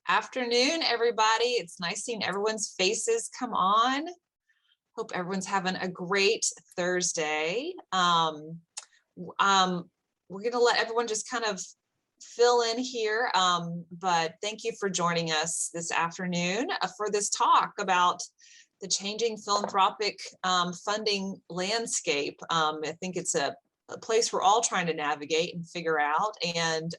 Afternoon, everybody. It's nice seeing everyone's faces come on. Hope everyone's having a great Thursday. We're going to let everyone just kind of fill in here, but thank you for joining us this afternoon for this talk about the changing philanthropic funding landscape. I think it's a place we're all trying to navigate and figure out. And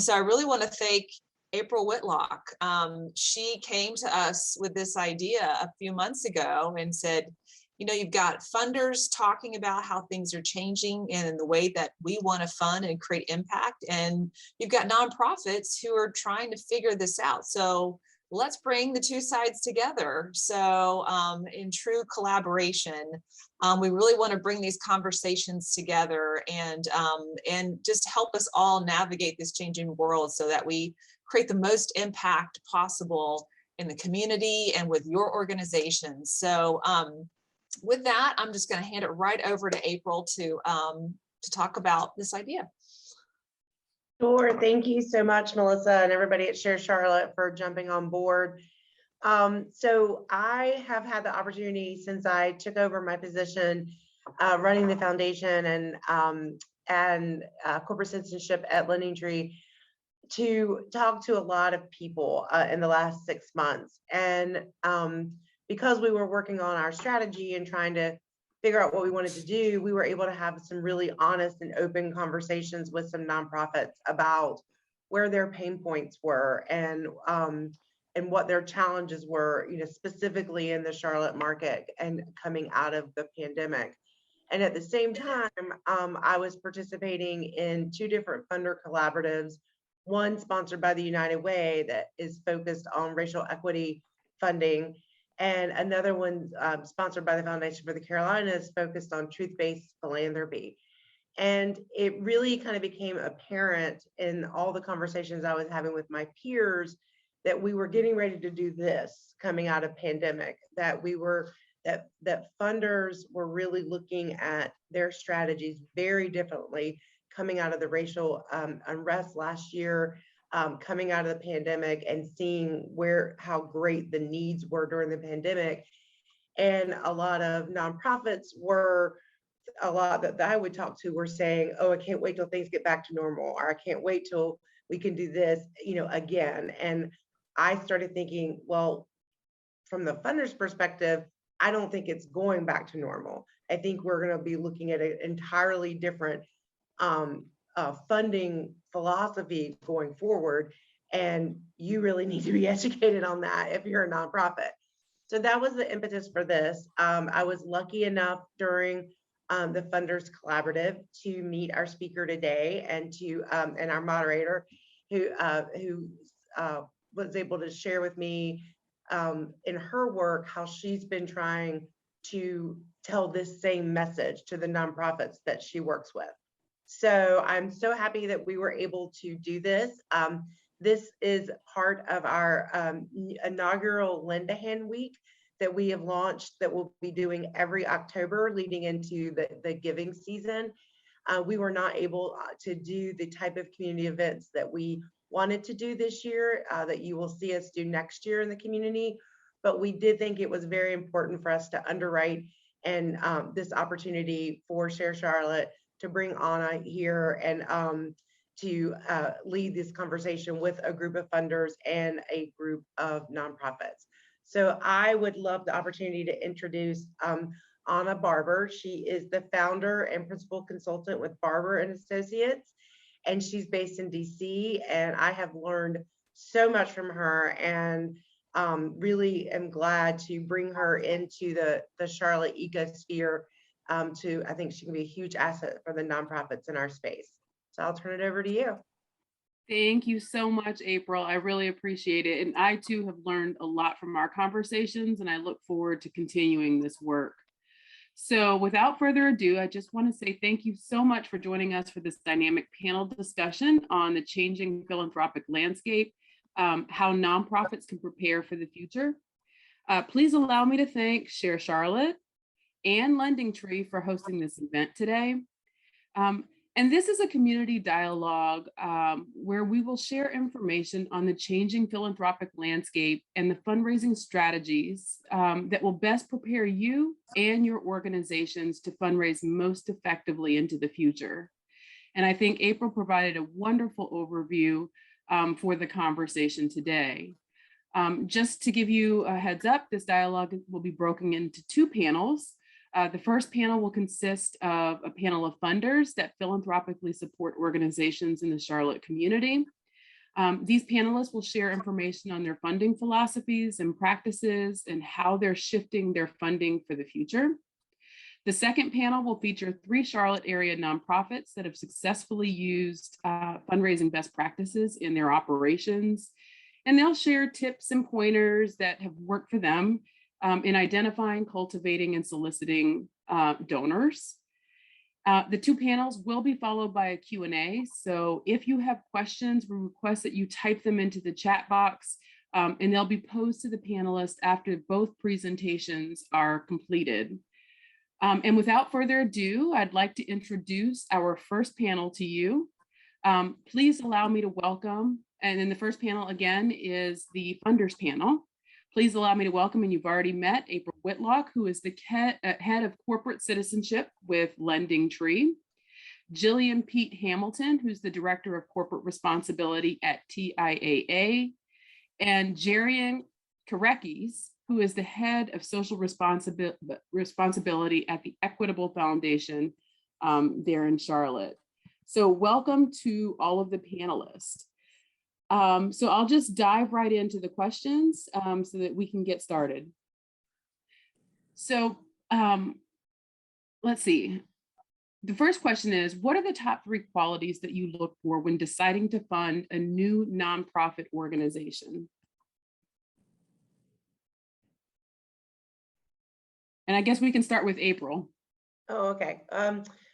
so I really want to thank April Whitlock. She came to us with this idea a few months ago and said, you know, you've got funders talking about how things are changing and the way that we want to fund and create impact. And you've got nonprofits who are trying to figure this out. So let's bring the two sides together. So in true collaboration, we really want to bring these conversations together and just help us all navigate this changing world so that we create the most impact possible in the community and with your organization. So with that, I'm just going to hand it right over to April to talk about this idea. Sure. Thank you so much, Melissa, and everybody at Share Charlotte for jumping on board. So I have had the opportunity since I took over my position running the foundation and corporate citizenship at LendingTree to talk to a lot of people in the last 6 months. And because we were working on our strategy and trying to figure out what we wanted to do, we were able to have some really honest and open conversations with some nonprofits about where their pain points were and what their challenges were, you know, specifically in the Charlotte market and coming out of the pandemic. And at the same time, I was participating in 2 different funder collaboratives, one sponsored by the United Way that is focused on racial equity funding, and another one sponsored by the Foundation for the Carolinas focused on truth-based philanthropy. And it really kind of became apparent in all the conversations I was having with my peers that we were getting ready to do this coming out of pandemic, that we were that funders were really looking at their strategies very differently coming out of the racial unrest last year, coming out of the pandemic and seeing how great the needs were during the pandemic. And a lot of nonprofits that I would talk to were saying, oh, I can't wait till things get back to normal, or I can't wait till we can do this, you know, again. And I started thinking, well, from the funder's perspective, I don't think it's going back to normal. I think we're going to be looking at an entirely different funding philosophy going forward, and you really need to be educated on that if you're a nonprofit. So that was the impetus for this. I was lucky enough during the Funders Collaborative to meet our speaker today and and our moderator who was able to share with me in her work how she's been trying to tell this same message to the nonprofits that she works with. So I'm so happy that we were able to do this. This is part of our inaugural Lend a Hand Week that we have launched that we'll be doing every October leading into the giving season. We were not able to do the type of community events that we wanted to do this year that you will see us do next year in the community, but we did think it was very important for us to underwrite and this opportunity for Share Charlotte to bring Anna here and to lead this conversation with a group of funders and a group of nonprofits. So I would love the opportunity to introduce Anna Barber. She is the founder and principal consultant with Barber and Associates, and she's based in DC. And I have learned so much from her, and really am glad to bring her into the Charlotte ecosphere. I think she can be a huge asset for the nonprofits in our space. So I'll turn it over to you. Thank you so much, April. I really appreciate it. And I too have learned a lot from our conversations, and I look forward to continuing this work. So without further ado, I just want to say thank you so much for joining us for this dynamic panel discussion on the changing philanthropic landscape, how nonprofits can prepare for the future. Please allow me to thank Share Charlotte and LendingTree for hosting this event today. And this is a community dialogue where we will share information on the changing philanthropic landscape and the fundraising strategies that will best prepare you and your organizations to fundraise most effectively into the future. And I think April provided a wonderful overview for the conversation today. Just to give you a heads up, this dialogue will be broken into 2 panels. The first panel will consist of a panel of funders that philanthropically support organizations in the Charlotte community. These panelists will share information on their funding philosophies and practices and how they're shifting their funding for the future. The second panel will feature 3 Charlotte area nonprofits that have successfully used fundraising best practices in their operations. And they'll share tips and pointers that have worked for them in identifying, cultivating, and soliciting donors. The 2 panels will be followed by a Q&A. So if you have questions, we request that you type them into the chat box and they'll be posed to the panelists after both presentations are completed. And without further ado, I'd like to introduce our first panel to you. Please allow me to welcome, and then the first panel again is the funders panel. Please allow me to welcome, and you've already met, April Whitlock, who is the head of corporate citizenship with Lending Tree. Jillian Pete Hamilton, who's the director of corporate responsibility at TIAA. And Jarian Karekis, who is the head of social responsibility at the Equitable Foundation there in Charlotte. So welcome to all of the panelists. So I'll just dive right into the questions so that we can get started. So let's see. The first question is, what are the top 3 qualities that you look for when deciding to fund a new nonprofit organization? And I guess we can start with April. Oh, okay.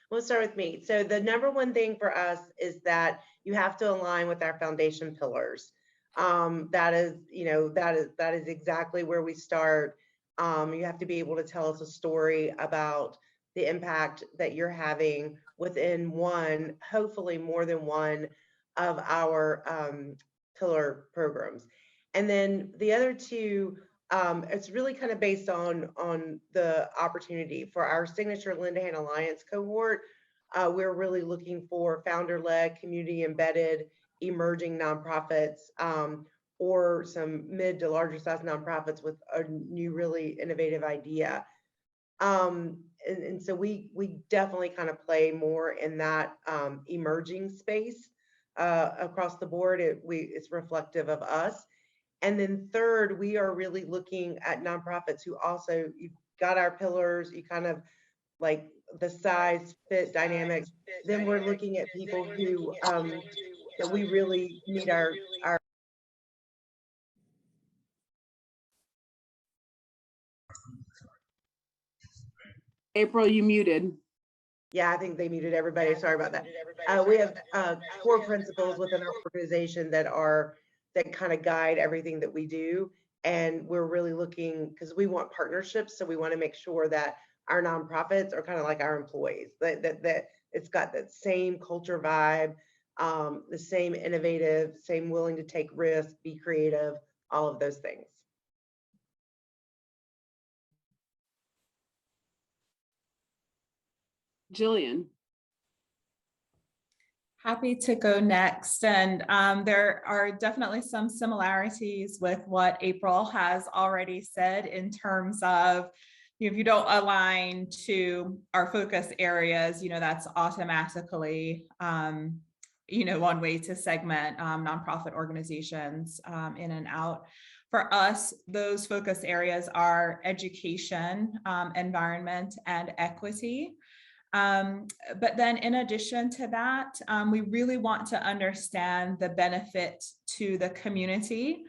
We'll start with me. So the number one thing for us is that you have to align with our foundation pillars. That is exactly where we start. You have to be able to tell us a story about the impact that you're having within one, hopefully more than one of our pillar programs. And then the other 2, it's really kind of based on the opportunity. For our signature Lindahan Alliance cohort, we're really looking for founder-led, community-embedded, emerging nonprofits, or some mid to larger size nonprofits with a new, really innovative idea. And so we definitely kind of play more in that emerging space across the board. It's reflective of us. And then third, we are really looking at nonprofits who also, you've got our pillars, you kind of like the size, fit, dynamics. Then we're looking at people who, that we really meet our. April, you muted. Yeah, I think they muted everybody. Sorry about that. We have core principles within our organization that kind of guide everything that we do. And we're really looking, because we want partnerships. So we want to make sure that our nonprofits are kind of like our employees, that it's got that same culture vibe, the same innovative, same willing to take risks, be creative, all of those things. Jillian. Happy to go next. And there are definitely some similarities with what April has already said in terms of, if you don't align to our focus areas, that's automatically, one way to segment nonprofit organizations in and out. For us, those focus areas are education, environment, and equity. But then in addition to that, we really want to understand the benefit to the community.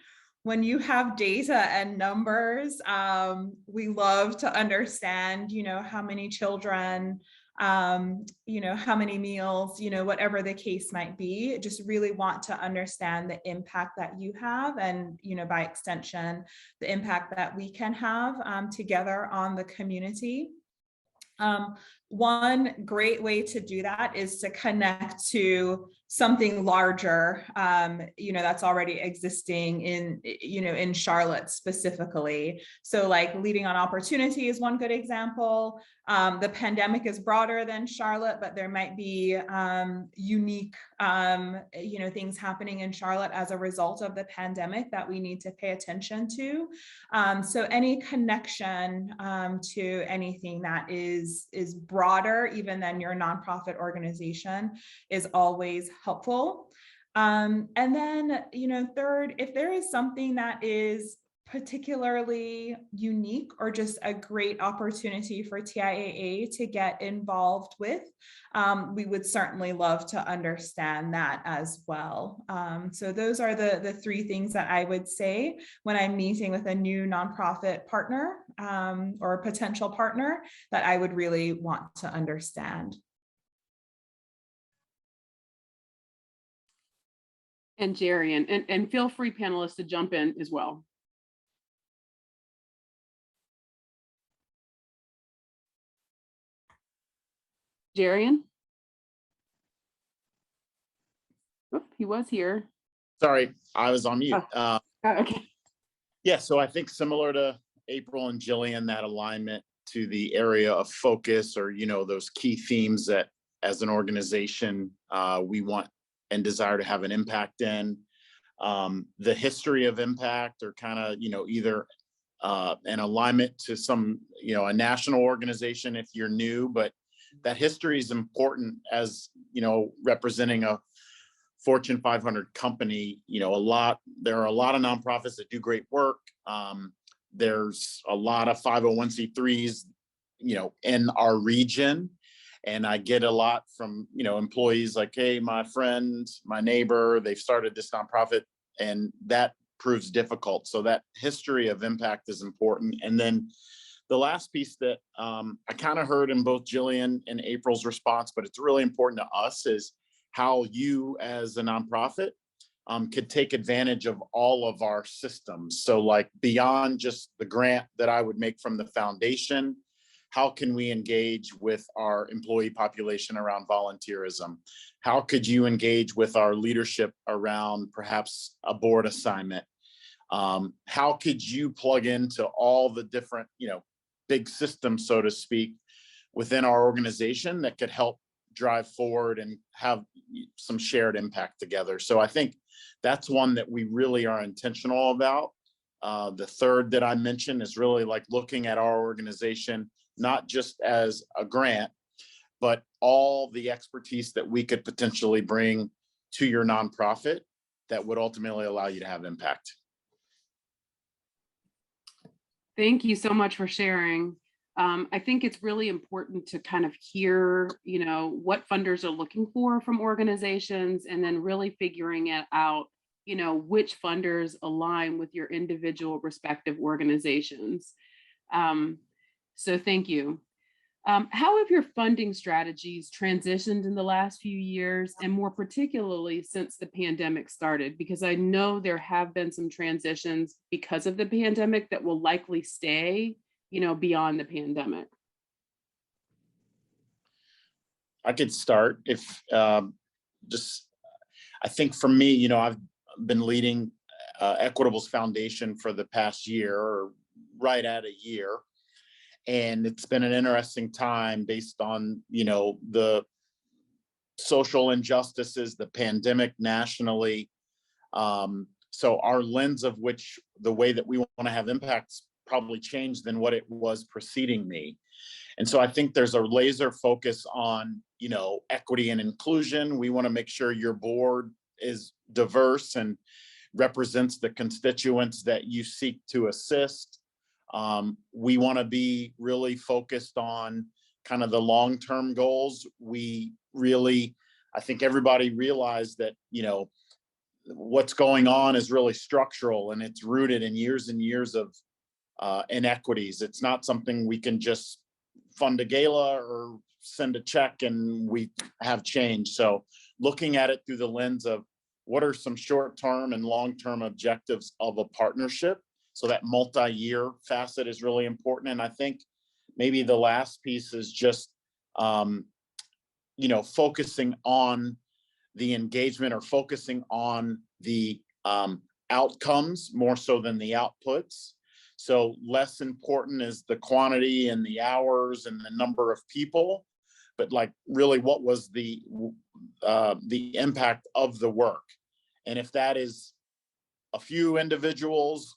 When you have data and numbers, we love to understand, how many children, how many meals, whatever the case might be. Just really want to understand the impact that you have and, by extension, the impact that we can have together on the community. one great way to do that is to connect to something larger, that's already existing in Charlotte specifically. So like Leading on Opportunity is one good example. The pandemic is broader than Charlotte, but there might be unique, things happening in Charlotte as a result of the pandemic that we need to pay attention to. So any connection to anything that is broader even than your nonprofit organization is always helpful. And then, third, if there is something that is particularly unique or just a great opportunity for TIAA to get involved with, we would certainly love to understand that as well. So those are the three things that I would say when I'm meeting with a new nonprofit partner or a potential partner that I would really want to understand. And Jerry, and feel free, panelists, to jump in as well. Jarian? Oh, he was here. Sorry, I was on mute. Oh, okay. Yeah, so I think similar to April and Jillian, that alignment to the area of focus or, those key themes that as an organization, we want and desire to have an impact in. The history of impact or kind of, either an alignment to some, a national organization if you're new, but that history is important as, representing a Fortune 500 company. There are a lot of nonprofits that do great work. There's a lot of 501c3s, in our region. And I get a lot from, employees like, hey, my friend, my neighbor, they've started this nonprofit, and that proves difficult. So that history of impact is important. And then the last piece that I kind of heard in both Jillian and April's response, but it's really important to us, is how you as a nonprofit could take advantage of all of our systems. So like beyond just the grant that I would make from the foundation, how can we engage with our employee population around volunteerism? How could you engage with our leadership around perhaps a board assignment? How could you plug into all the different, big systems, so to speak, within our organization that could help drive forward and have some shared impact together? So I think that's one that we really are intentional about. The third that I mentioned is really like looking at our organization, not just as a grant, but all the expertise that we could potentially bring to your nonprofit that would ultimately allow you to have impact. Thank you so much for sharing. I think it's really important to kind of hear, what funders are looking for from organizations, and then really figuring it out, which funders align with your individual respective organizations. So thank you. How have your funding strategies transitioned in the last few years, and more particularly since the pandemic started? Because I know there have been some transitions because of the pandemic that will likely stay, beyond the pandemic. I could start if I think for me, I've been leading Equitable's foundation for the past year, or right at a year. And it's been an interesting time based on, the social injustices, the pandemic nationally. So our lens of which the way that we want to have impacts probably changed than what it was preceding me. And so I think there's a laser focus on, equity and inclusion. We want to make sure your board is diverse and represents the constituents that you seek to assist. We want to be really focused on kind of the long-term goals. I think everybody realized that, what's going on is really structural, and it's rooted in years and years of inequities. It's not something we can just fund a gala or send a check and we have change. So looking at it through the lens of what are some short-term and long-term objectives of a partnership. So that multi-year facet is really important. And I think maybe the last piece is just um, focusing on the engagement or focusing on the outcomes more so than the outputs. So less important is the quantity and the hours and the number of people, but like really what was the impact of the work. And if that is a few individuals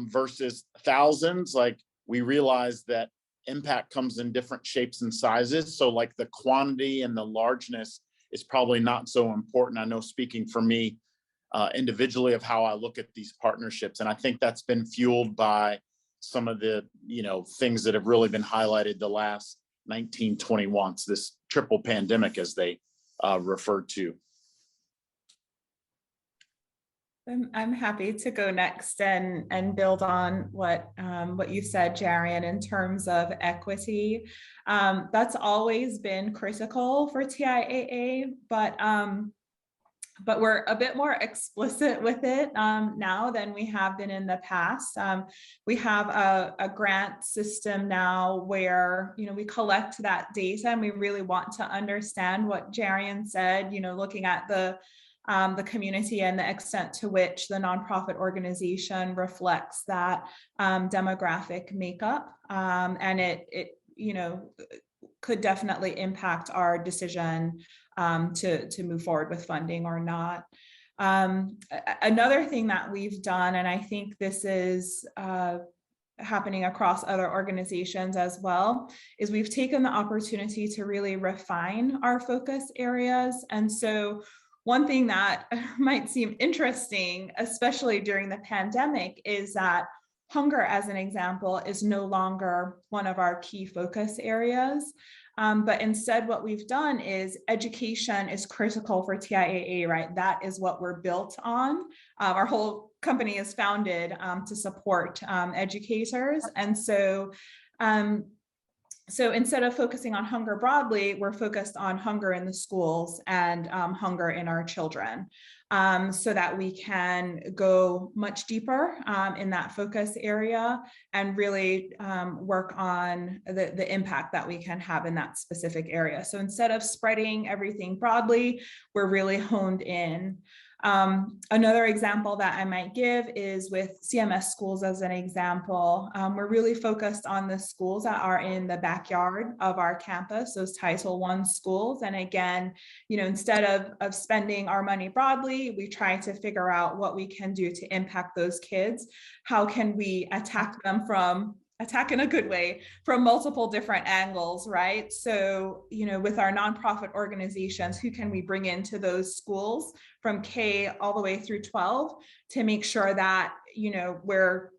versus thousands, like we realize that impact comes in different shapes and sizes. So like the quantity and the largeness is probably not so important. I know speaking for me, individually of how I look at these partnerships. And I think that's been fueled by some of the, things that have really been highlighted the last 19, 20 months, this triple pandemic, as they referred to. I'm happy to go next and build on what you said, Jarian, in terms of equity. That's always been critical for TIAA, but we're a bit more explicit with it now than we have been in the past. We have a grant system now where, we collect that data and we really want to understand what Jarian said, looking at the community and the extent to which the nonprofit organization reflects that demographic makeup. And it could definitely impact our decision to move forward with funding or not. Another thing that we've done, and I think this is happening across other organizations as well, is we've taken the opportunity to really refine our focus areas. And so one thing that might seem interesting, especially during the pandemic, is that hunger, as an example, is no longer one of our key focus areas. But instead, what we've done is education is critical for TIAA, right? That is what we're built on. Our whole company is founded to support educators. And so instead of focusing on hunger broadly, we're focused on hunger in the schools and hunger in our children, so that we can go much deeper in that focus area and really work on the impact that we can have in that specific area. So instead of spreading everything broadly, we're really honed in. Another example that I might give is with CMS schools as an example. We're really focused on the schools that are in the backyard of our campus, those Title I schools. And again, instead of spending our money broadly, we try to figure out what we can do to impact those kids. How can we attack in a good way from multiple different angles, right? So, with our nonprofit organizations, who can we bring into those schools from K all the way through 12 to make sure that, we're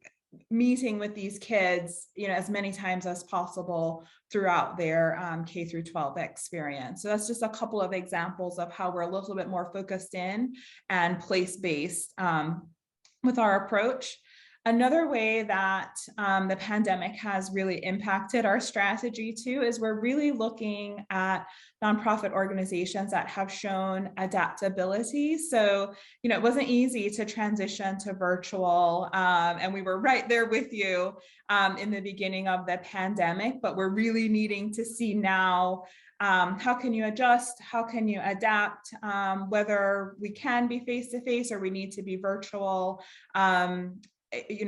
meeting with these kids, as many times as possible throughout their K through 12 experience. So that's just a couple of examples of how we're a little bit more focused in and place-based with our approach. Another way that the pandemic has really impacted our strategy too is we're really looking at nonprofit organizations that have shown adaptability. So, it wasn't easy to transition to virtual, and we were right there with you in the beginning of the pandemic, but we're really needing to see now how can you adjust? How can you adapt? Whether we can be face-to-face or we need to be virtual.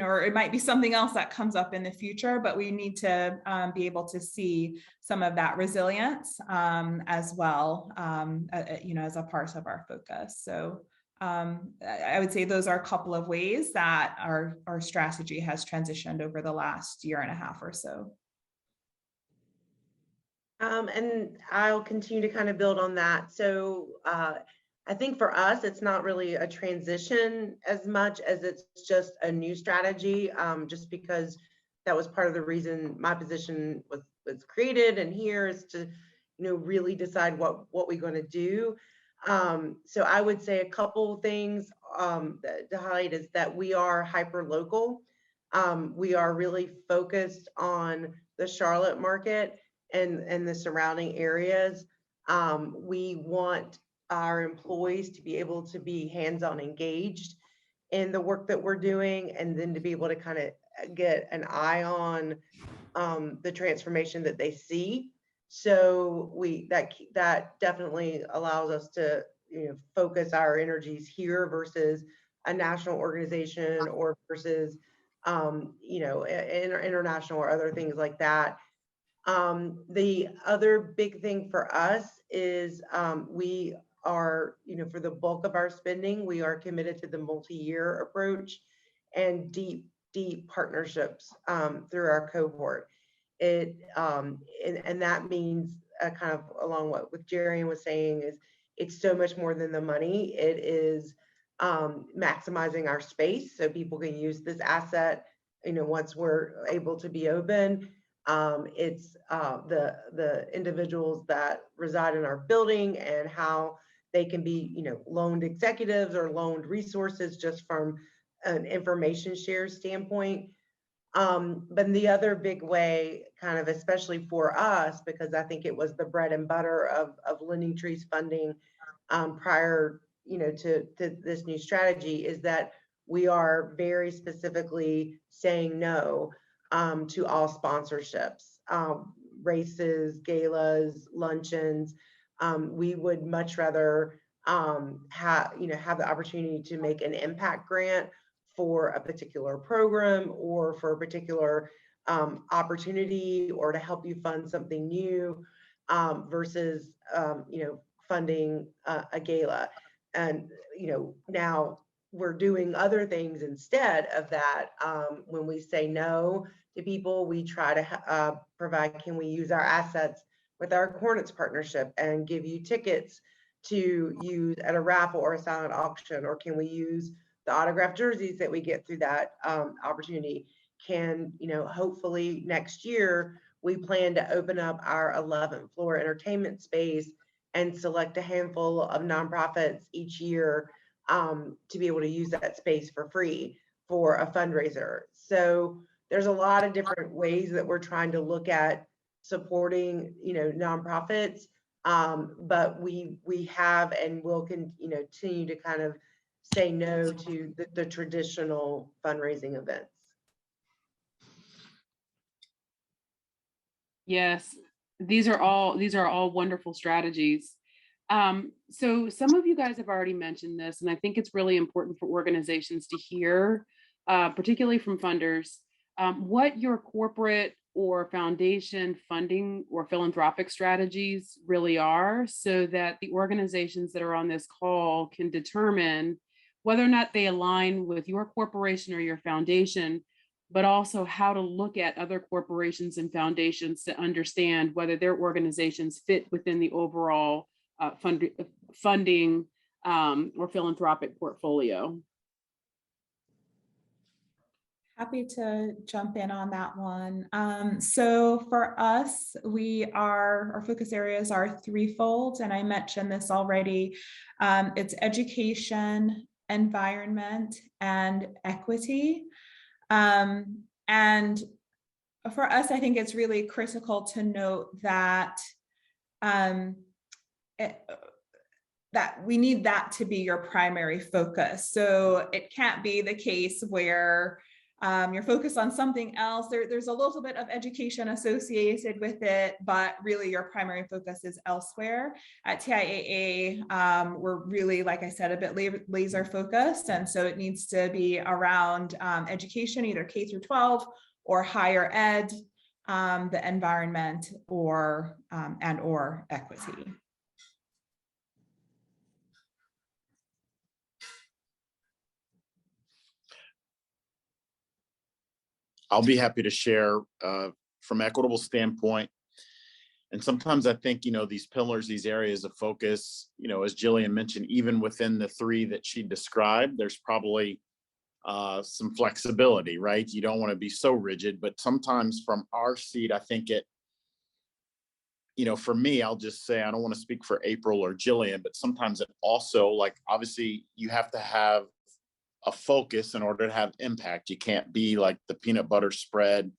Or it might be something else that comes up in the future, but we need to be able to see some of that resilience as well, as a part of our focus. So I would say those are a couple of ways that our strategy has transitioned over the last year and a half or so. And I'll continue to kind of build on that. So I think for us, it's not really a transition as much as it's just a new strategy, just because that was part of the reason my position was created, and here is to, really decide what we're going to do. So I would say a couple things to highlight is that we are hyper local. We are really focused on the Charlotte market and the surrounding areas. We want our employees to be able to be hands-on engaged in the work that we're doing, and then to be able to kind of get an eye on the transformation that they see So that definitely allows us to, focus our energies here versus a national organization or versus, international or other things like that. The other big thing for us is we are, for the bulk of our spending, we are committed to the multi-year approach and deep partnerships through our cohort. And that means kind of along what Jerry was saying is it's so much more than the money. It is maximizing our space so people can use this asset, once we're able to be open. It's the individuals that reside in our building and how they can be, loaned executives or loaned resources just from an information share standpoint. But the other big way, kind of especially for us, because I think it was the bread and butter of Lending Tree's funding prior, to this new strategy, is that we are very specifically saying no to all sponsorships, races, galas, luncheons. We would much rather have the opportunity to make an impact grant for a particular program or for a particular opportunity, or to help you fund something new versus funding a gala. And now we're doing other things instead of that. When we say no to people, we try to provide, can we use our assets with our Hornets partnership and give you tickets to use at a raffle or a silent auction, or can we use the autographed jerseys that we get through that opportunity? Can, hopefully next year we plan to open up our 11th floor entertainment space and select a handful of nonprofits each year to be able to use that space for free for a fundraiser. So there's a lot of different ways that we're trying to look at supporting, nonprofits. But we have and will continue to kind of say no to the traditional fundraising events. Yes, these are all wonderful strategies. So some of you guys have already mentioned this, and I think it's really important for organizations to hear, particularly from funders, what your corporate or foundation funding or philanthropic strategies really are, so that the organizations that are on this call can determine whether or not they align with your corporation or your foundation, but also how to look at other corporations and foundations to understand whether their organizations fit within the overall funding or philanthropic portfolio. Happy to jump in on that one. So for us, our focus areas are threefold, and I mentioned this already. It's education, environment, and equity. And for us, I think it's really critical to note that that we need that to be your primary focus. So it can't be the case where you're focused on something else. There's a little bit of education associated with it, but really your primary focus is elsewhere. At TIAA, we're really, like I said, a bit laser focused. And so it needs to be around education, either K through 12 or higher ed, the environment, or equity. I'll be happy to share from equitable standpoint. And sometimes I think, these pillars, these areas of focus, as Jillian mentioned, even within the three that she described, there's probably some flexibility, right? You don't want to be so rigid, but sometimes from our seat, I think for me, I'll just say, I don't want to speak for April or Jillian, but sometimes it also, like, obviously you have to have a focus in order to have impact. You can't be like the peanut butter spread,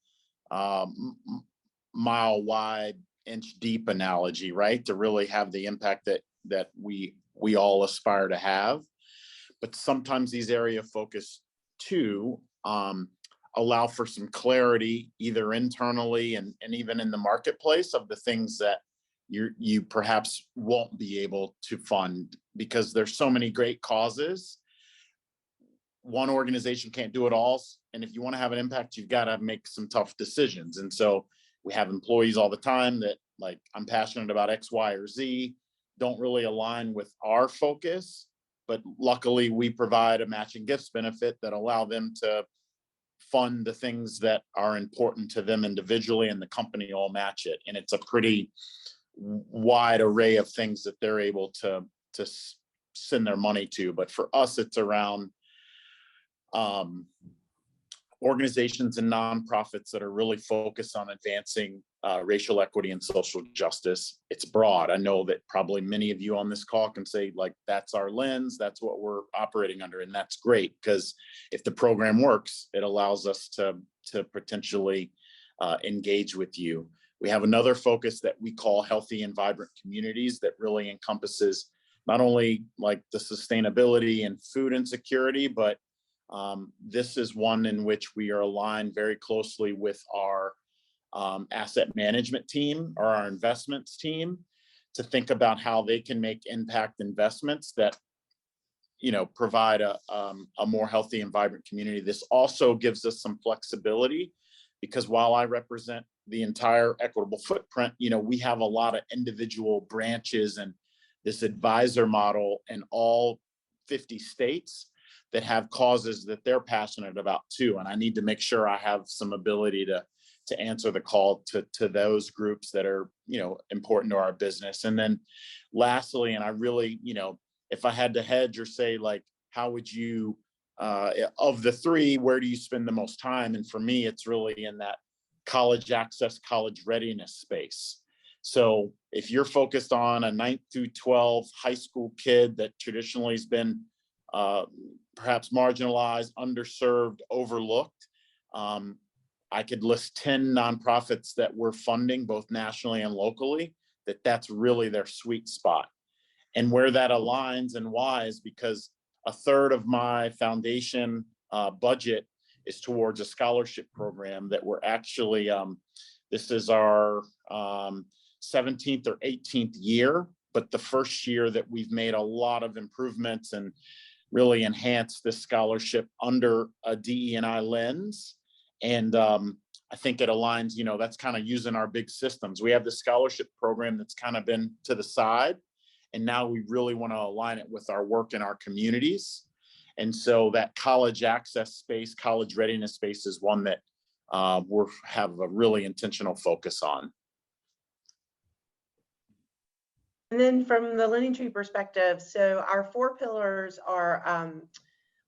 mile wide, inch deep analogy, right? To really have the impact that we all aspire to have. But sometimes these area of focus too allow for some clarity either internally and even in the marketplace of the things that you perhaps won't be able to fund because there's so many great causes. One organization can't do it all. And if you want to have an impact, you've got to make some tough decisions. And so we have employees all the time that like, I'm passionate about X, Y, or Z, don't really align with our focus. But luckily we provide a matching gifts benefit that allow them to fund the things that are important to them individually, and the company all match it. And it's a pretty wide array of things that they're able to send their money to. But for us, it's around organizations and nonprofits that are really focused on advancing racial equity and social justice. It's broad. I know that probably many of you on this call can say like, that's our lens, that's what we're operating under. And that's great, because if the program works, it allows us to potentially engage with you. We have another focus that we call healthy and vibrant communities that really encompasses not only like the sustainability and food insecurity, but this is one in which we are aligned very closely with our asset management team or our investments team to think about how they can make impact investments that, you know, provide a more healthy and vibrant community. This also gives us some flexibility because while I represent the entire equitable footprint, you know, we have a lot of individual branches and this advisor model in all 50 states that have causes that they're passionate about too. And I need to make sure I have some ability to answer the call to those groups that are, you know, important to our business. And then lastly, and I really, you know, if I had to hedge or say like, how would you, of the three, where do you spend the most time? And for me, it's really in that college access, college readiness space. So if you're focused on a 9th through 12 high school kid that traditionally has been perhaps marginalized, underserved, overlooked, I could list 10 nonprofits that we're funding both nationally and locally, that's really their sweet spot. And where that aligns and why is because a third of my foundation budget is towards a scholarship program that we're actually, this is our 17th or 18th year, but the first year that we've made a lot of improvements and really enhanced this scholarship under a DE&I lens. And I think it aligns, you know, that's kind of using our big systems. We have the scholarship program that's kind of been to the side. And now we really want to align it with our work in our communities. And so that college access space, college readiness space is one that we have a really intentional focus on. And then from the Lending Tree perspective, so our 4 pillars are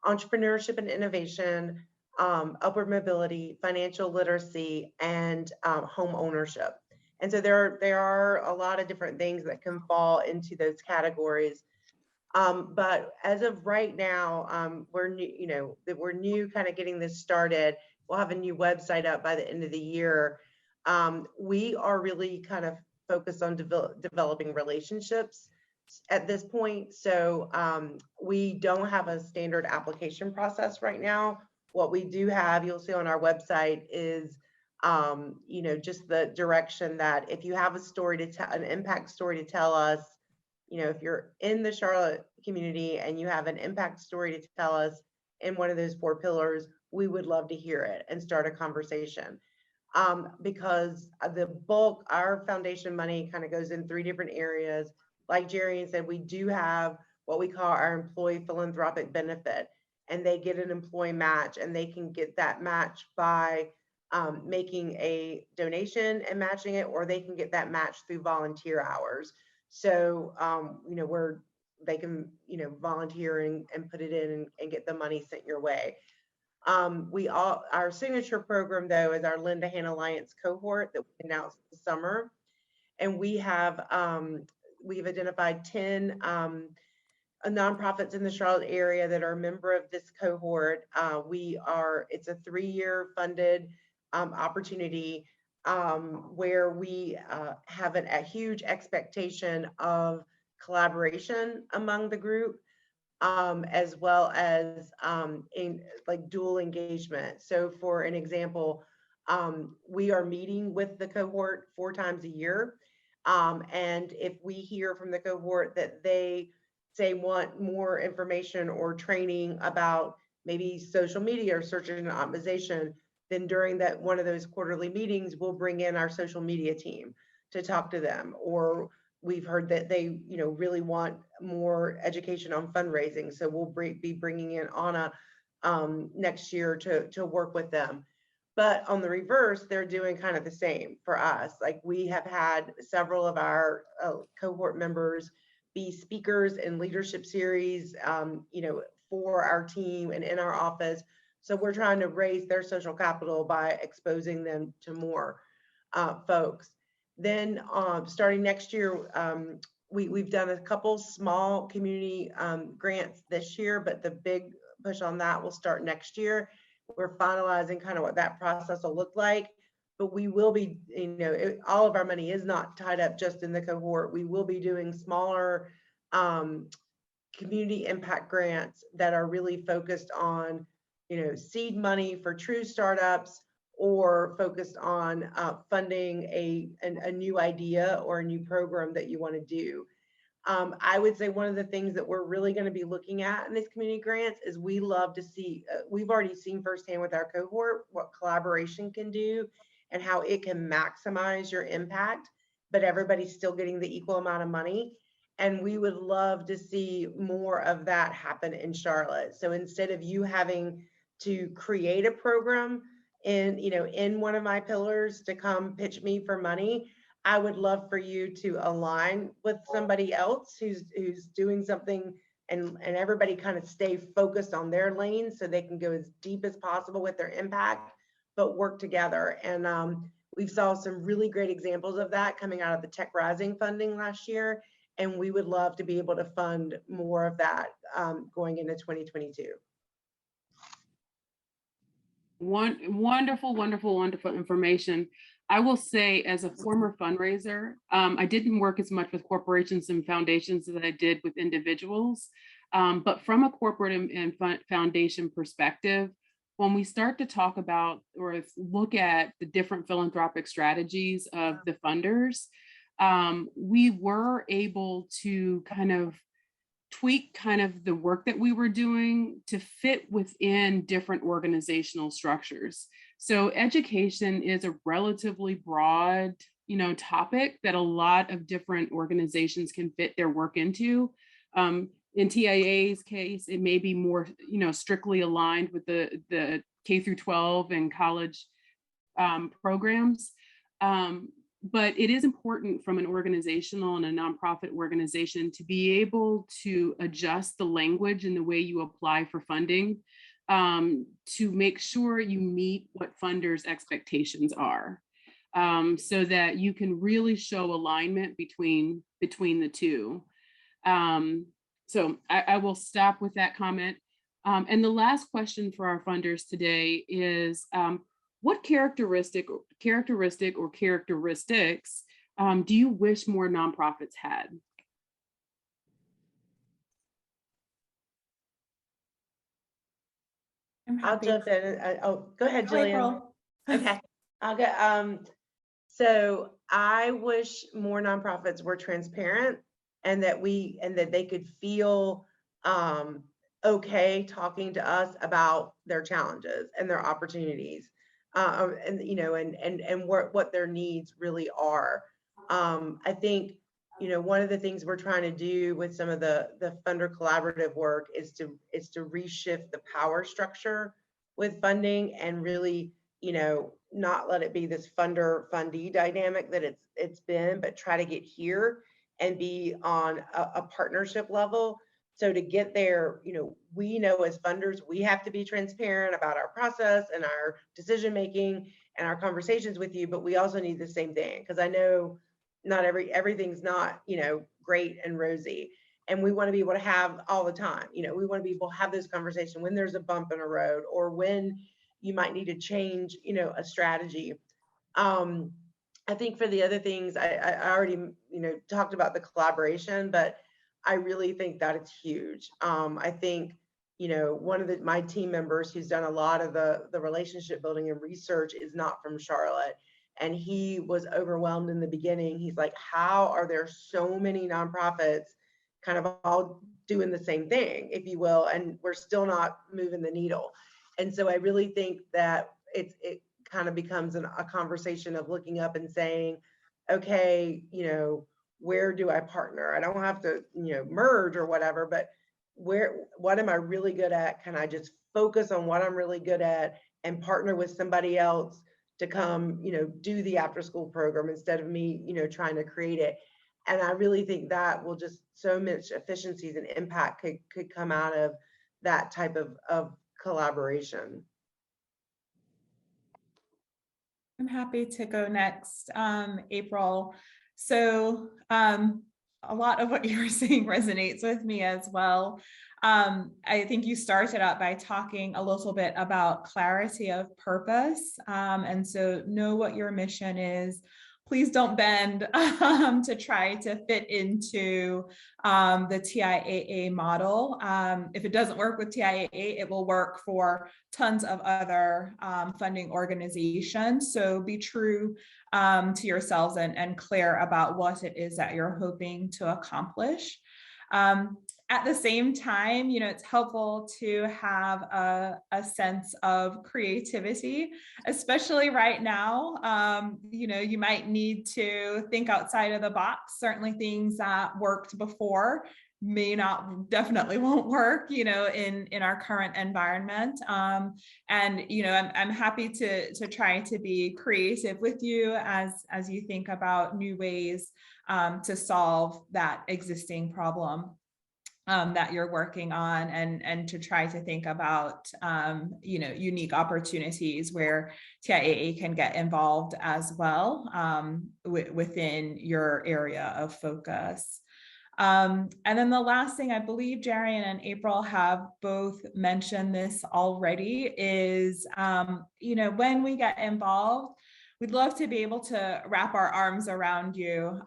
entrepreneurship and innovation, upward mobility, financial literacy, and home ownership. And so there are a lot of different things that can fall into those categories. But as of right now, we're new, you know, that we're new kind of getting this started. We'll have a new website up by the end of the year. We are really kind of focused on developing relationships at this point. So we don't have a standard application process right now. What we do have, you'll see on our website, is you know, just the direction that if you have a story to tell, an impact story to tell us, you know, if you're in the Charlotte community and you have an impact story to tell us in one of those 4 pillars, we would love to hear it and start a conversation. Because the bulk, our foundation money kind of goes in 3 different areas. Like Jerry said, we do have what we call our employee philanthropic benefit, and they get an employee match, and they can get that match by making a donation and matching it, or they can get that match through volunteer hours. So, you know, they can, you know, volunteer and put it in and get the money sent your way. Our signature program though is our Lend a Hand Alliance cohort that we announced this summer. And we've identified 10 nonprofits in the Charlotte area that are a member of this cohort. It's a 3-year funded opportunity where we have a huge expectation of collaboration among the group. as well as in like dual engagement. So for an example, we are meeting with the cohort 4 times a year. And if we hear from the cohort that they say want more information or training about maybe social media or search engine optimization, then during that one of those quarterly meetings, we'll bring in our social media team to talk to them. Or we've heard that they, really want more education on fundraising. So we'll be bringing in Anna next year to work with them. But on the reverse, they're doing kind of the same for us. Like we have had several of our cohort members be speakers in leadership series, for our team and in our office. So we're trying to raise their social capital by exposing them to more folks. Then starting next year, we've done a couple small community grants this year, but the big push on that will start next year. We're finalizing kind of what that process will look like, but we will be, all of our money is not tied up just in the cohort. We will be doing smaller community impact grants that are really focused on, seed money for true startups, or focused on funding a new idea or a new program that you want to do. I would say one of the things that we're really going to be looking at in these community grants is we love to see, we've already seen firsthand with our cohort what collaboration can do and how it can maximize your impact, but everybody's still getting the equal amount of money. And we would love to see more of that happen in Charlotte. So instead of you having to create a program in one of my pillars to come pitch me for money, I would love for you to align with somebody else who's doing something, and everybody kind of stay focused on their lane so they can go as deep as possible with their impact, but work together. And we've saw some really great examples of that coming out of the Tech Rising funding last year. And we would love to be able to fund more of that going into 2022. Wonderful, wonderful, wonderful information. I will say, as a former fundraiser, I didn't work as much with corporations and foundations as I did with individuals. But from a corporate and foundation perspective, when we start to talk about or look at the different philanthropic strategies of the funders, we were able to kind of tweak kind of the work that we were doing to fit within different organizational structures. So education is a relatively broad, topic that a lot of different organizations can fit their work into. In TIA's case, it may be more, strictly aligned with the K through 12 and college programs. But it is important from an organizational and a nonprofit organization to be able to adjust the language and the way you apply for funding to make sure you meet what funders' expectations are, so that you can really show alignment between the two. So I will stop with that comment. And the last question for our funders today is, what characteristic or characteristics do you wish more nonprofits had? I'll jump in. Go ahead, Go, Jillian. April. Okay, I'll go. So I wish more nonprofits were transparent, and that they could feel okay talking to us about their challenges and their opportunities. And what their needs really are. I think, one of the things we're trying to do with some of the funder collaborative work is to reshift the power structure with funding, and really, not let it be this funder-fundee dynamic that it's been, but try to get here and be on a partnership level. So to get there, we know as funders, we have to be transparent about our process and our decision-making and our conversations with you, but we also need the same thing, because I know not everything's not, great and rosy. And we want to be able to have all the time, we want to be able to have this conversation when there's a bump in a road, or when you might need to change, a strategy. I think for the other things, I already, talked about the collaboration, but I really think that it's huge. I think, you know, one of my team members who's done a lot of the relationship building and research is not from Charlotte. And he was overwhelmed in the beginning. He's like, how are there so many nonprofits kind of all doing the same thing, if you will, and we're still not moving the needle? And so I really think that it kind of becomes a conversation of looking up and saying, okay, you know, where do I partner? I don't have to, you know, merge or whatever, but what am I really good at? Can I just focus on what I'm really good at and partner with somebody else to come, you know, do the after school program instead of me, you know, trying to create it? And I really think that will just, so much efficiencies and impact could come out of that type of collaboration. I'm happy to go next, April. So a lot of what you were saying resonates with me as well. I think you started out by talking a little bit about clarity of purpose. And so know what your mission is. Please don't bend to try to fit into the TIAA model. If it doesn't work with TIAA, it will work for tons of other funding organizations. So be true to yourselves and clear about what it is that you're hoping to accomplish. At the same time, you know, it's helpful to have a sense of creativity, especially right now. You know, you might need to think outside of the box. Certainly things that worked before definitely won't work, you know, in our current environment. And, you know, I'm happy to try to be creative with you as you think about new ways to solve that existing problem that you're working on, and to try to think about, you know, unique opportunities where TIAA can get involved as well within your area of focus. And then the last thing, I believe Jarian and April have both mentioned this already, is, you know, when we get involved, we'd love to be able to wrap our arms around you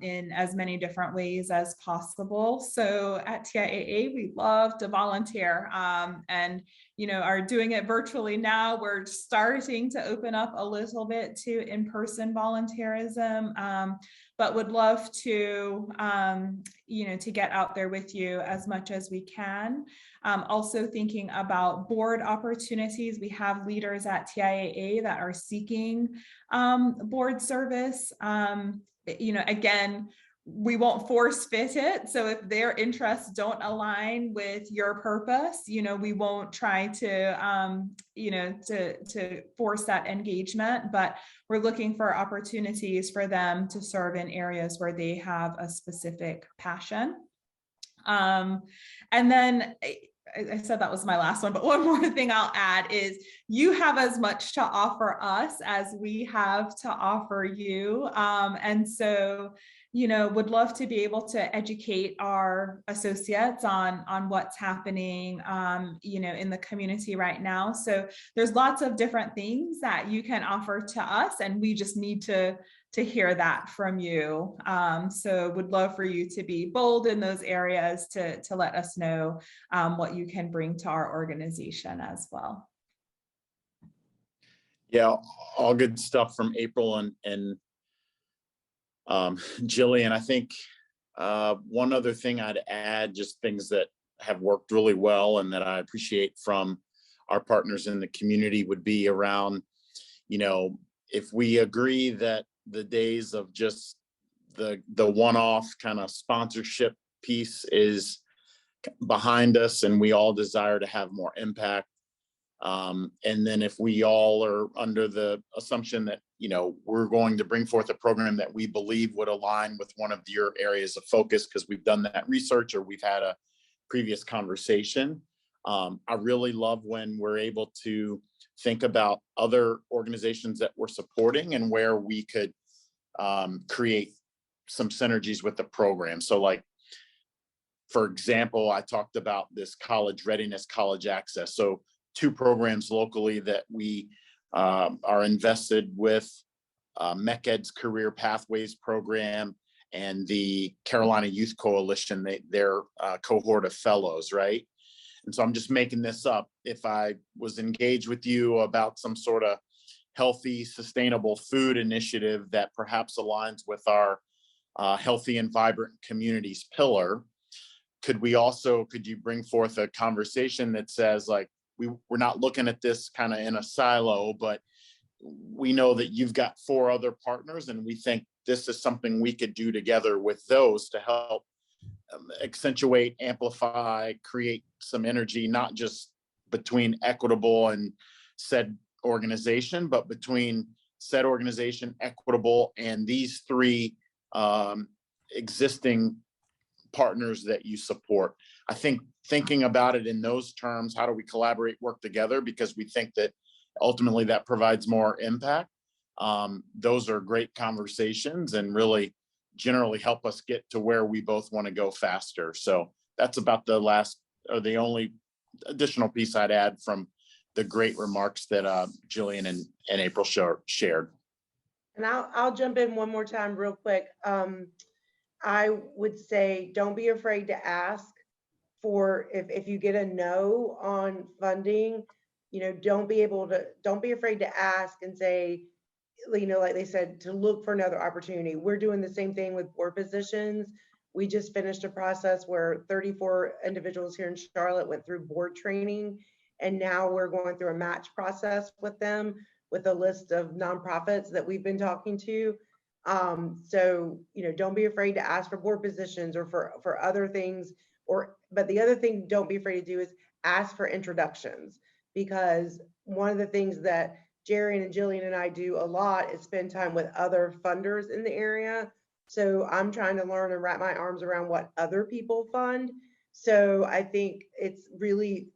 in as many different ways as possible. So at TIAA, we love to volunteer and, you know, are doing it virtually now. We're starting to open up a little bit to in-person volunteerism, but would love to, you know, to get out there with you as much as we can. Also thinking about board opportunities. We have leaders at TIAA that are seeking board service. You know, again, we won't force fit it. So if their interests don't align with your purpose, you know, we won't try to, you know, to force that engagement, but we're looking for opportunities for them to serve in areas where they have a specific passion. And then I said that was my last one, but one more thing I'll add is you have as much to offer us as we have to offer you. And so, you know, would love to be able to educate our associates on what's happening, you know, in the community right now. So there's lots of different things that you can offer to us, and we just need to hear that from you. So would love for you to be bold in those areas to let us know what you can bring to our organization as well. Yeah, all good stuff from April and Jillian. I think one other thing I'd add, just things that have worked really well and that I appreciate from our partners in the community, would be around, you know, if we agree that the days of just the one-off kind of sponsorship piece is behind us and we all desire to have more impact, and then if we all are under the assumption that, you know, we're going to bring forth a program that we believe would align with one of your areas of focus because we've done that research or we've had a previous conversation. I really love when we're able to think about other organizations that we're supporting and where we could create some synergies with the program. So like, for example, I talked about this college readiness, college access. So 2 programs locally that we are invested with, MECED's Career Pathways program and the Carolina Youth Coalition, their cohort of fellows, right? And so I'm just making this up. If I was engaged with you about some sort of healthy, sustainable food initiative that perhaps aligns with our healthy and vibrant communities pillar, could you bring forth a conversation that says, like, we're not looking at this kind of in a silo, but we know that you've got 4 other partners, and we think this is something we could do together with those to help accentuate, amplify, create some energy, not just between Equitable and said organization, but between said organization, Equitable, and these 3 existing partners that you support. I think thinking about it in those terms, how do we collaborate, work together, because we think that ultimately that provides more impact. Those are great conversations and really generally help us get to where we both want to go faster. So that's about the only additional piece I'd add from the great remarks that Jillian and April shared. And I'll jump in one more time real quick. I would say, don't be afraid to ask for, if you get a no on funding, don't be afraid to ask and say, like they said, to look for another opportunity. We're doing the same thing with board positions. We just finished a process where 34 individuals here in Charlotte went through board training, and now we're going through a match process with them with a list of nonprofits that we've been talking to. So, don't be afraid to ask for board positions or for other things, but the other thing don't be afraid to do is ask for introductions, because one of the things that Jerry and Jillian and I do a lot is spend time with other funders in the area. So I'm trying to learn and wrap my arms around what other people fund. So I think it's really,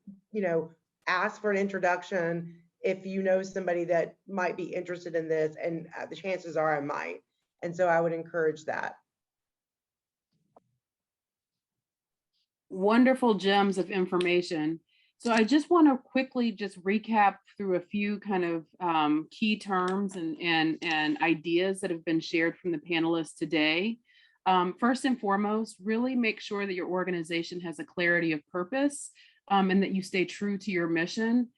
ask for an introduction if you know somebody that might be interested in this, and the chances are I might. And so I would encourage that. Wonderful gems of information. So I just want to quickly just recap through a few kind of key terms and ideas that have been shared from the panelists today. First and foremost, really make sure that your organization has a clarity of purpose and that you stay true to your mission.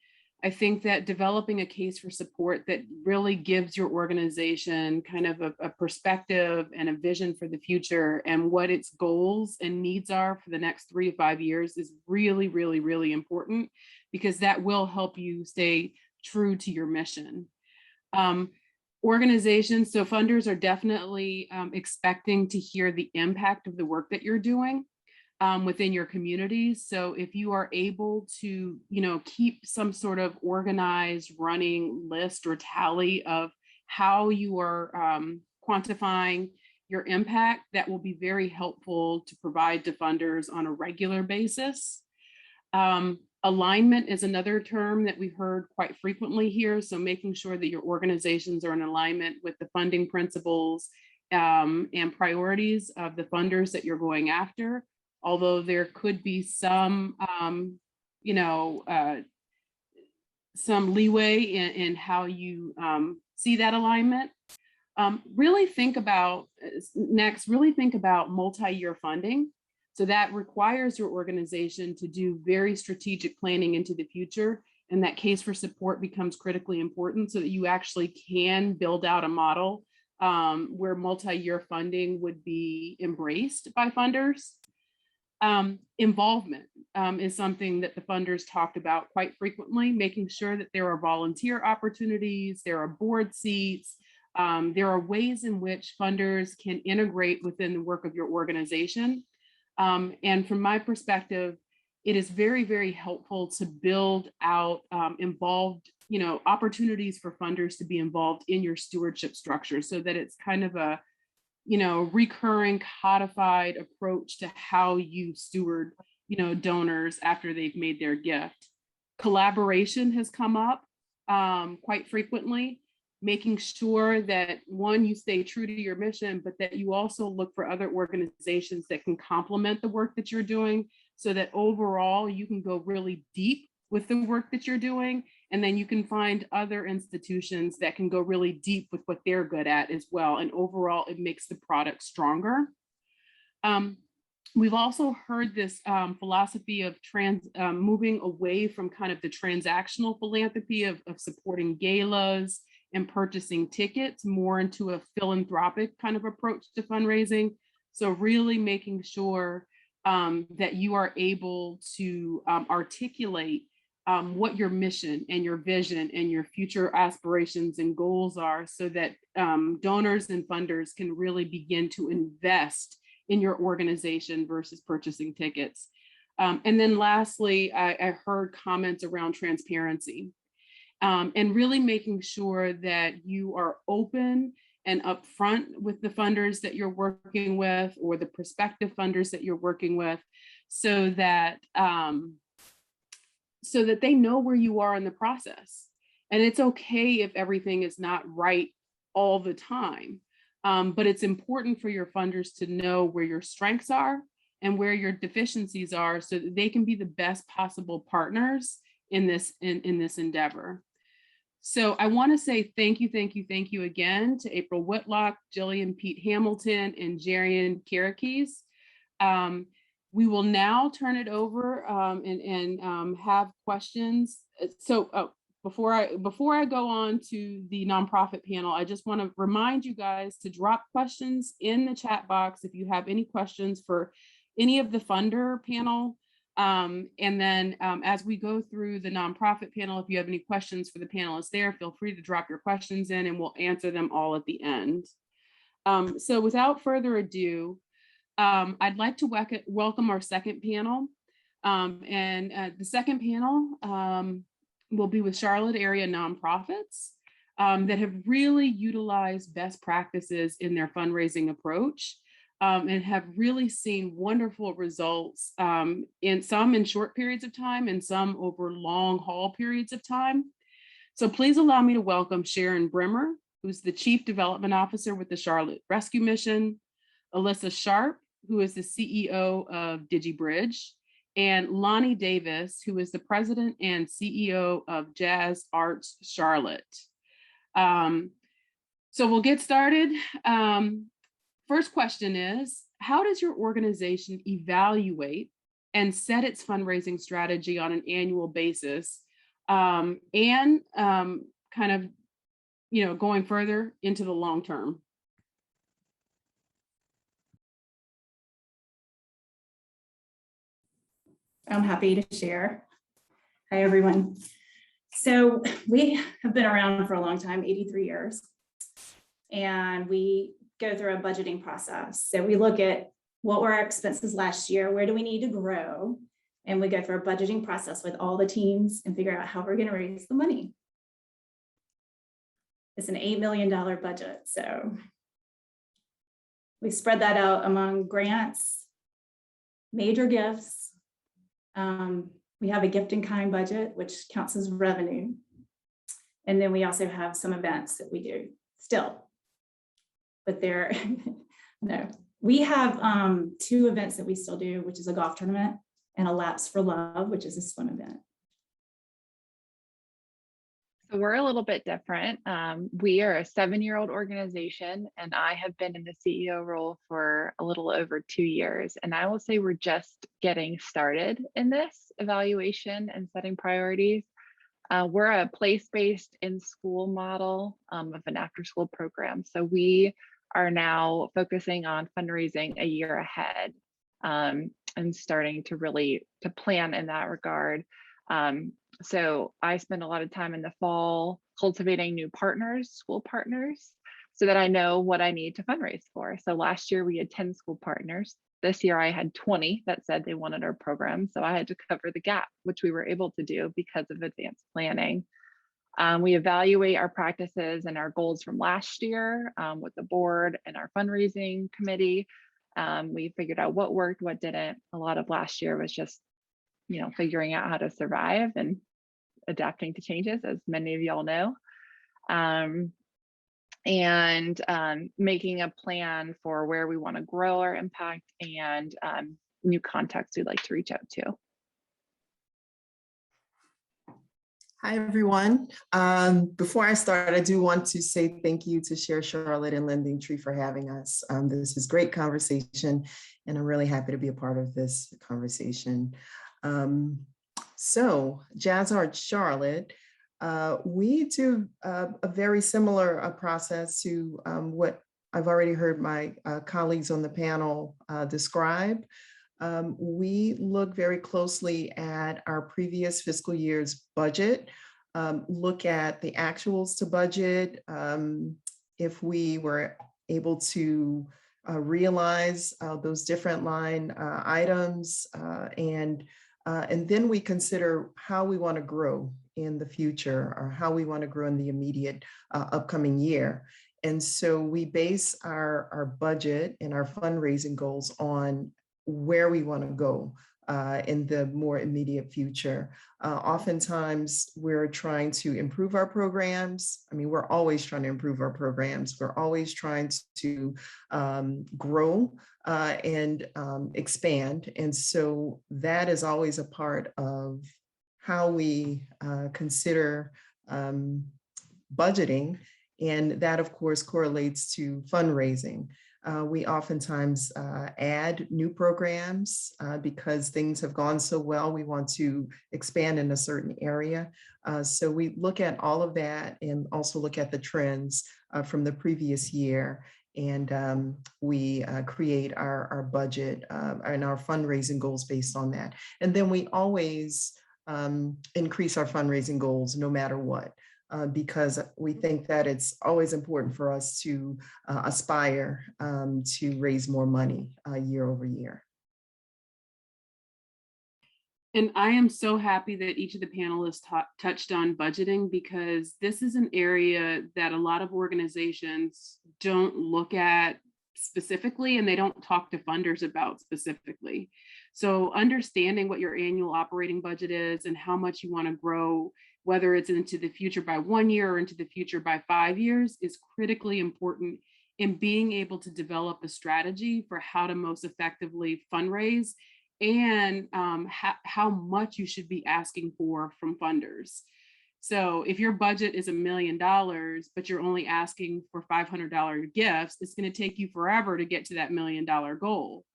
I think that developing a case for support that really gives your organization kind of a perspective and a vision for the future and what its goals and needs are for the next 3 to 5 years is really, really, really important, because that will help you stay true to your mission. Organizations, so funders are definitely expecting to hear the impact of the work that you're doing within your communities. So if you are able to, keep some sort of organized running list or tally of how you are quantifying your impact, that will be very helpful to provide to funders on a regular basis. Alignment is another term that we've heard quite frequently here. So making sure that your organizations are in alignment with the funding principles and priorities of the funders that you're going after. Although there could be some, some leeway in how you see that alignment. Really think about multi-year funding. So that requires your organization to do very strategic planning into the future, and that case for support becomes critically important so that you actually can build out a model where multi-year funding would be embraced by funders. Involvement is something that the funders talked about quite frequently, making sure that there are volunteer opportunities, there are board seats, there are ways in which funders can integrate within the work of your organization. And from my perspective, it is very, very helpful to build out involved, opportunities for funders to be involved in your stewardship structure so that it's kind of a recurring codified approach to how you steward, donors after they've made their gift. Collaboration has come up quite frequently, making sure that one, you stay true to your mission, but that you also look for other organizations that can complement the work that you're doing so that overall you can go really deep with the work that you're doing And then you can find other institutions that can go really deep with what they're good at as well. And overall, it makes the product stronger. We've also heard this philosophy of moving away from kind of the transactional philanthropy of supporting galas and purchasing tickets, more into a philanthropic kind of approach to fundraising. So really making sure that you are able to articulate what your mission and your vision and your future aspirations and goals are, so that donors and funders can really begin to invest in your organization versus purchasing tickets. And then lastly, I heard comments around transparency and really making sure that you are open and upfront with the funders that you're working with, or the prospective funders that you're working with, so that they know where you are in the process. And it's okay if everything is not right all the time. But it's important for your funders to know where your strengths are and where your deficiencies are, so that they can be the best possible partners in this endeavor. So I want to say thank you again to April Whitlock, Jillian Pete Hamilton, and Jarian Kirakis. We will now turn it over and have questions. So before I go on to the nonprofit panel, I just want to remind you guys to drop questions in the chat box if you have any questions for any of the funder panel. And then as we go through the nonprofit panel, if you have any questions for the panelists there, feel free to drop your questions in and we'll answer them all at the end. So without further ado, I'd like to welcome our second panel. The second panel will be with Charlotte area nonprofits that have really utilized best practices in their fundraising approach and have really seen wonderful results, in some in short periods of time and some over long haul periods of time. So please allow me to welcome Sharon Brimmer, who's the Chief Development Officer with the Charlotte Rescue Mission, Alyssa Sharp, who is the CEO of DigiBridge, and Lonnie Davis, who is the President and CEO of Jazz Arts Charlotte. So we'll get started. First question is, how does your organization evaluate and set its fundraising strategy on an annual basis, and kind of, going further into the long term? I'm happy to share. Hi, everyone. So we have been around for a long time, 83 years, and we go through a budgeting process. So we look at what were our expenses last year, where do we need to grow, and we go through a budgeting process with all the teams and figure out how we're going to raise the money. It's an $8 million budget, so we spread that out among grants, major gifts. We have a gift in kind budget, which counts as revenue. And then we also have some events that we do still, but they're, no. We have 2 events that we still do, which is a golf tournament and a Laps for Love, which is a swim event. So we're a little bit different. We are a 7-year-old organization, and I have been in the CEO role for a little over 2 years. And I will say we're just getting started in this evaluation and setting priorities. We're a place-based in-school model of an after-school program. So we are now focusing on fundraising a year ahead and starting to really plan in that regard. So I spend a lot of time in the fall cultivating new partners, school partners, so that I know what I need to fundraise for. So last year we had 10 school partners. This year I had 20 that said they wanted our program. So I had to cover the gap, which we were able to do because of advanced planning. We evaluate our practices and our goals from last year with the board and our fundraising committee. We figured out what worked, what didn't. A lot of last year was just figuring out how to survive and adapting to changes, as many of y'all know, and making a plan for where we want to grow our impact and new contacts we'd like to reach out to. Hi, everyone. Before I start, I do want to say thank you to Share Charlotte and Lending Tree for having us. This is great conversation, and I'm really happy to be a part of this conversation. So Jazz Art Charlotte, we do a very similar process to what I've already heard my colleagues on the panel describe. We look very closely at our previous fiscal year's budget, look at the actuals to budget, if we were able to realize those different line items, and then we consider how we want to grow in the future or how we want to grow in the immediate upcoming year. And so we base our budget and our fundraising goals on where we want to go in the more immediate future. Oftentimes, we're trying to improve our programs. I mean, we're always trying to improve our programs. We're always trying to grow and expand. And so that is always a part of how we consider budgeting. And that, of course, correlates to fundraising. We oftentimes add new programs because things have gone so well. We want to expand in a certain area. So we look at all of that and also look at the trends from the previous year. And we create our budget and our fundraising goals based on that. And then we always increase our fundraising goals no matter what. Because we think that it's always important for us to aspire to raise more money year over year. And I am so happy that each of the panelists touched on budgeting, because this is an area that a lot of organizations don't look at specifically, and they don't talk to funders about specifically. So understanding what your annual operating budget is and how much you want to grow, whether it's into the future by 1 year or into the future by 5 years, is critically important in being able to develop a strategy for how to most effectively fundraise and how much you should be asking for from funders. So if your budget is $1 million, but you're only asking for $500 gifts, it's going to take you forever to get to that $1 million goal.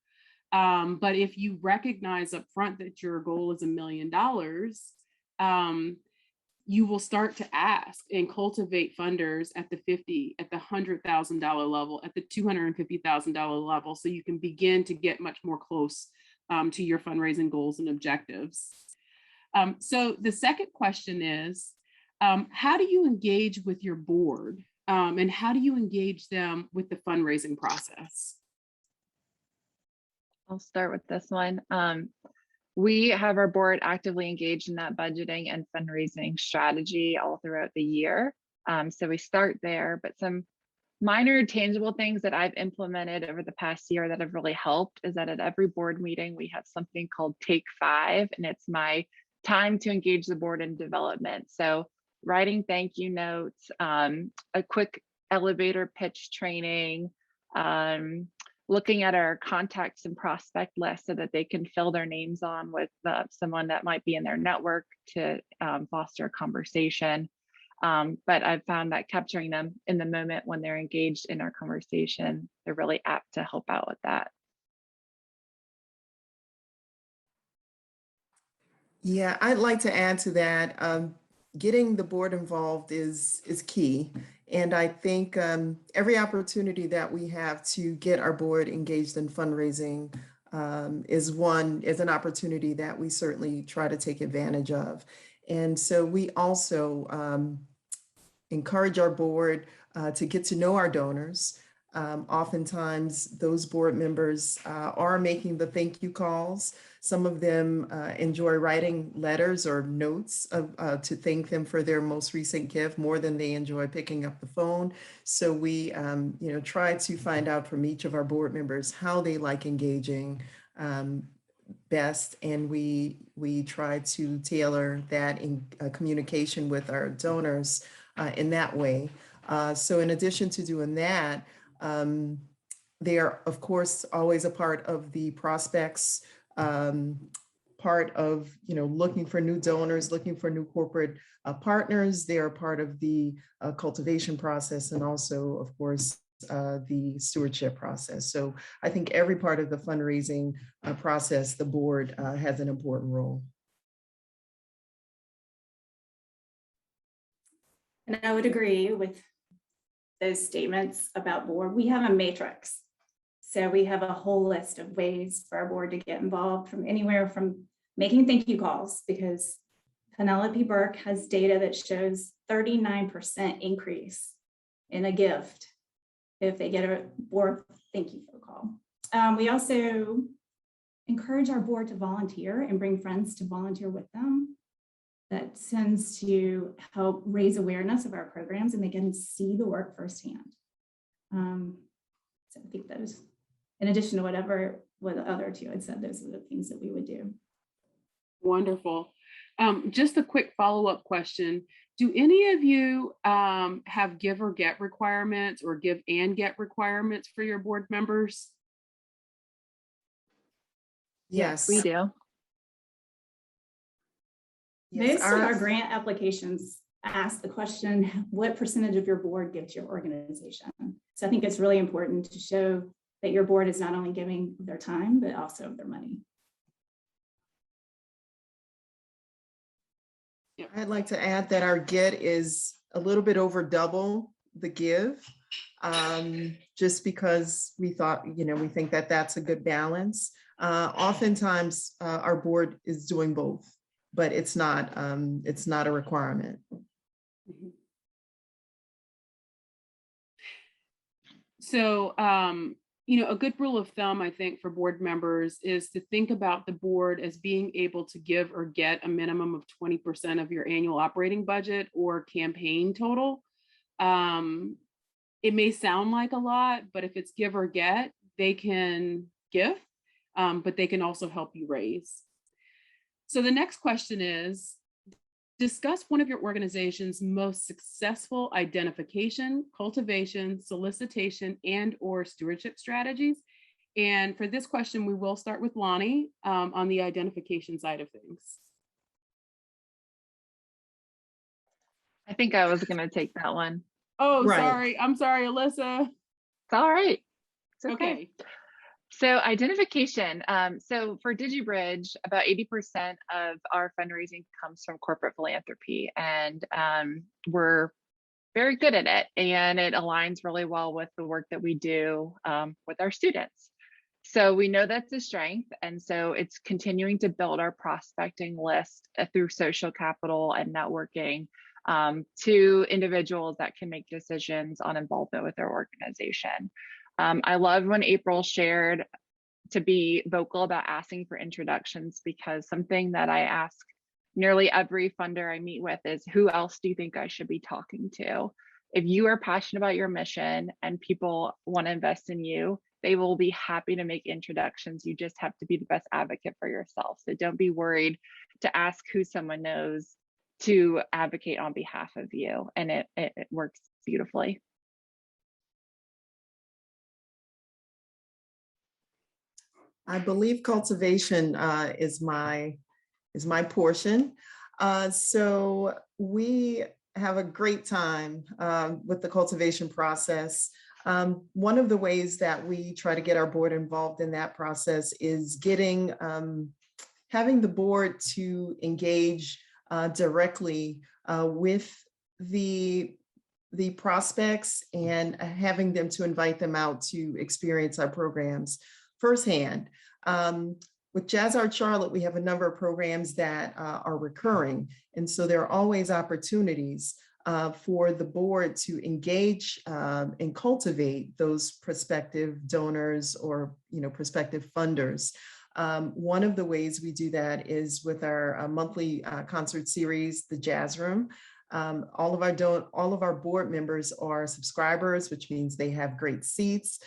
But if you recognize upfront that your goal is $1 million, you will start to ask and cultivate funders at the $50,000, at the $100,000 level, at the $250,000 level, so you can begin to get much more close to your fundraising goals and objectives. So the second question is, how do you engage with your board, and how do you engage them with the fundraising process? I'll start with this one. We have our board actively engaged in that budgeting and fundraising strategy all throughout the year. So we start there, but some minor tangible things that I've implemented over the past year that have really helped is that at every board meeting, we have something called Take 5, and it's my time to engage the board in development. So writing thank you notes, a quick elevator pitch training, looking at our contacts and prospect list so that they can fill their names on with someone that might be in their network to foster a conversation. But I've found that capturing them in the moment when they're engaged in our conversation, they're really apt to help out with that. Yeah, I'd like to add to that. Getting the board involved is key. And I think every opportunity that we have to get our board engaged in fundraising is an opportunity that we certainly try to take advantage of. And so we also encourage our board to get to know our donors. Oftentimes, those board members are making the thank you calls. Some of them enjoy writing letters or notes to thank them for their most recent gift more than they enjoy picking up the phone. So we try to find out from each of our board members how they like engaging best, and we try to tailor that in communication with our donors in that way. So in addition to doing that, they are, of course, always a part of the prospects part part of, looking for new donors, looking for new corporate partners. They are part of the cultivation process and also, of course, the stewardship process. So I think every part of the fundraising process, the board has an important role. And I would agree with those statements about board. We have a matrix. So we have a whole list of ways for our board to get involved, from anywhere from making thank you calls, because Penelope Burke has data that shows 39% increase in a gift if they get a board thank you phone call. We also encourage our board to volunteer and bring friends to volunteer with them. That tends to help raise awareness of our programs, and they can see the work firsthand. So I think those, in addition to what the other two had said, those are the things that we would do. Wonderful. Just a quick follow-up question. Do any of you have give or get requirements or give and get requirements for your board members? Yes. We do. Yes, Most of our grant applications ask the question, what percentage of your board gives your organization? So I think it's really important to show that your board is not only giving their time, but also their money. I'd like to add that our get is a little bit over double the give, just because we thought, we think that that's a good balance. Oftentimes our board is doing both, but it's not a requirement. So, a good rule of thumb, I think, for board members is to think about the board as being able to give or get a minimum of 20% of your annual operating budget or campaign total. It may sound like a lot, but if it's give or get, they can give, but they can also help you raise. So the next question is, discuss one of your organization's most successful identification, cultivation, solicitation, and/or stewardship strategies. And for this question, we will start with Lonnie on the identification side of things. I think I was going to take that one. Oh, Right. sorry. I'm sorry, Alyssa. It's all right. It's Okay. So identification. So for DigiBridge, about 80% of our fundraising comes from corporate philanthropy, and we're very good at it, and it aligns really well with the work that we do with our students. So we know that's a strength, and so it's continuing to build our prospecting list through social capital and networking to individuals that can make decisions on involvement with their organization. I love when April shared to be vocal about asking for introductions, because something that I ask nearly every funder I meet with is, who else do you think I should be talking to? If you are passionate about your mission and people want to invest in you, they will be happy to make introductions. You just have to be the best advocate for yourself. So don't be worried to ask who someone knows to advocate on behalf of you. And it works beautifully. I believe cultivation is my portion. So we have a great time with the cultivation process. One of the ways that we try to get our board involved in that process is having the board to engage directly with the prospects and having them to invite them out to experience our programs firsthand. With Jazz Art Charlotte, we have a number of programs that are recurring. And so there are always opportunities for the board to engage and cultivate those prospective donors or prospective funders. One of the ways we do that is with our monthly concert series, The Jazz Room. All of our board members are subscribers, which means they have great seats.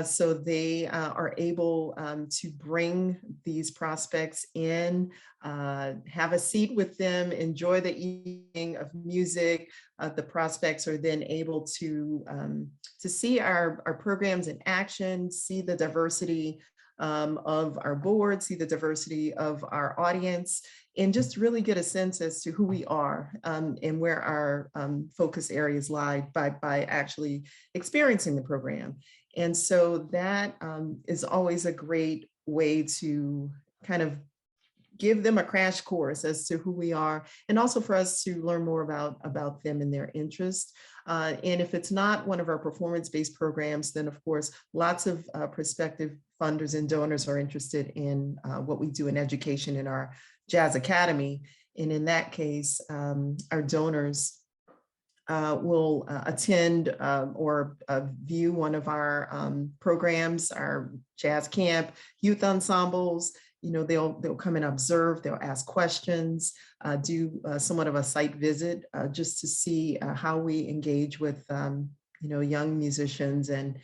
So they are able to bring these prospects in, have a seat with them, enjoy the evening of music. The prospects are then able to see our programs in action, see the diversity of our board, see the diversity of our audience, and just really get a sense as to who we are and where our focus areas lie by actually experiencing the program. And so that is always a great way to kind of give them a crash course as to who we are, and also for us to learn more about them and their interests. And if it's not one of our performance-based programs, then of course, lots of prospective funders and donors are interested in what we do in education in our Jazz Academy. And in that case, our donors will attend or view one of our programs, our jazz camp, youth ensembles. You know, they'll come and observe, they'll ask questions, do somewhat of a site visit just to see how we engage with, you know, young musicians and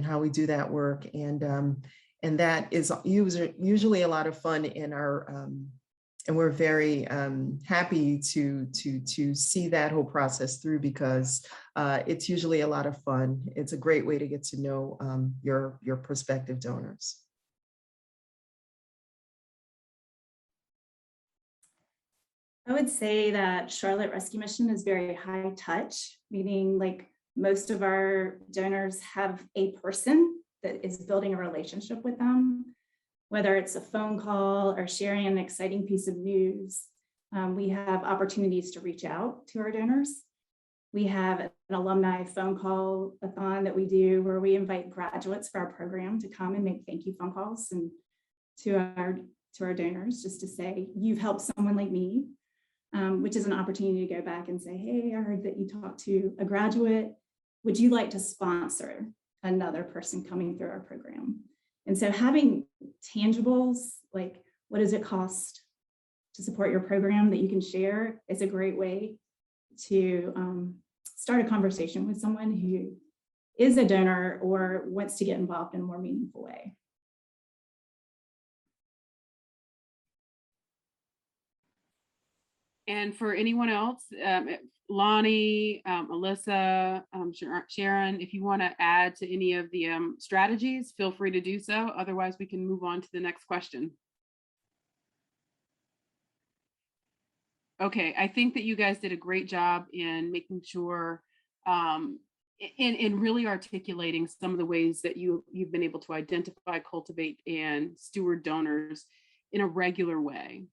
how we do that work. And that is usually a lot of fun in our, and we're very happy to see that whole process through, because it's usually a lot of fun. It's a great way to get to know your prospective donors. I would say that Charlotte Rescue Mission is very high touch, meaning like most of our donors have a person that is building a relationship with them, whether it's a phone call or sharing an exciting piece of news. We have opportunities to reach out to our donors. We have an alumni phone call-a-thon that we do where we invite graduates for our program to come and make thank you phone calls and to our donors, just to say, you've helped someone like me. Which is an opportunity to go back and say, hey, I heard that you talked to a graduate. Would you like to sponsor another person coming through our program? And so having tangibles, like what does it cost to support your program that you can share, is a great way to start a conversation with someone who is a donor or wants to get involved in a more meaningful way. And for anyone else, Lonnie, Alyssa, Sharon, if you want to add to any of the strategies, feel free to do so. Otherwise, we can move on to the next question. Okay, I think that you guys did a great job in making sure, in really articulating some of the ways that you've been able to identify, cultivate, and steward donors in a regular way.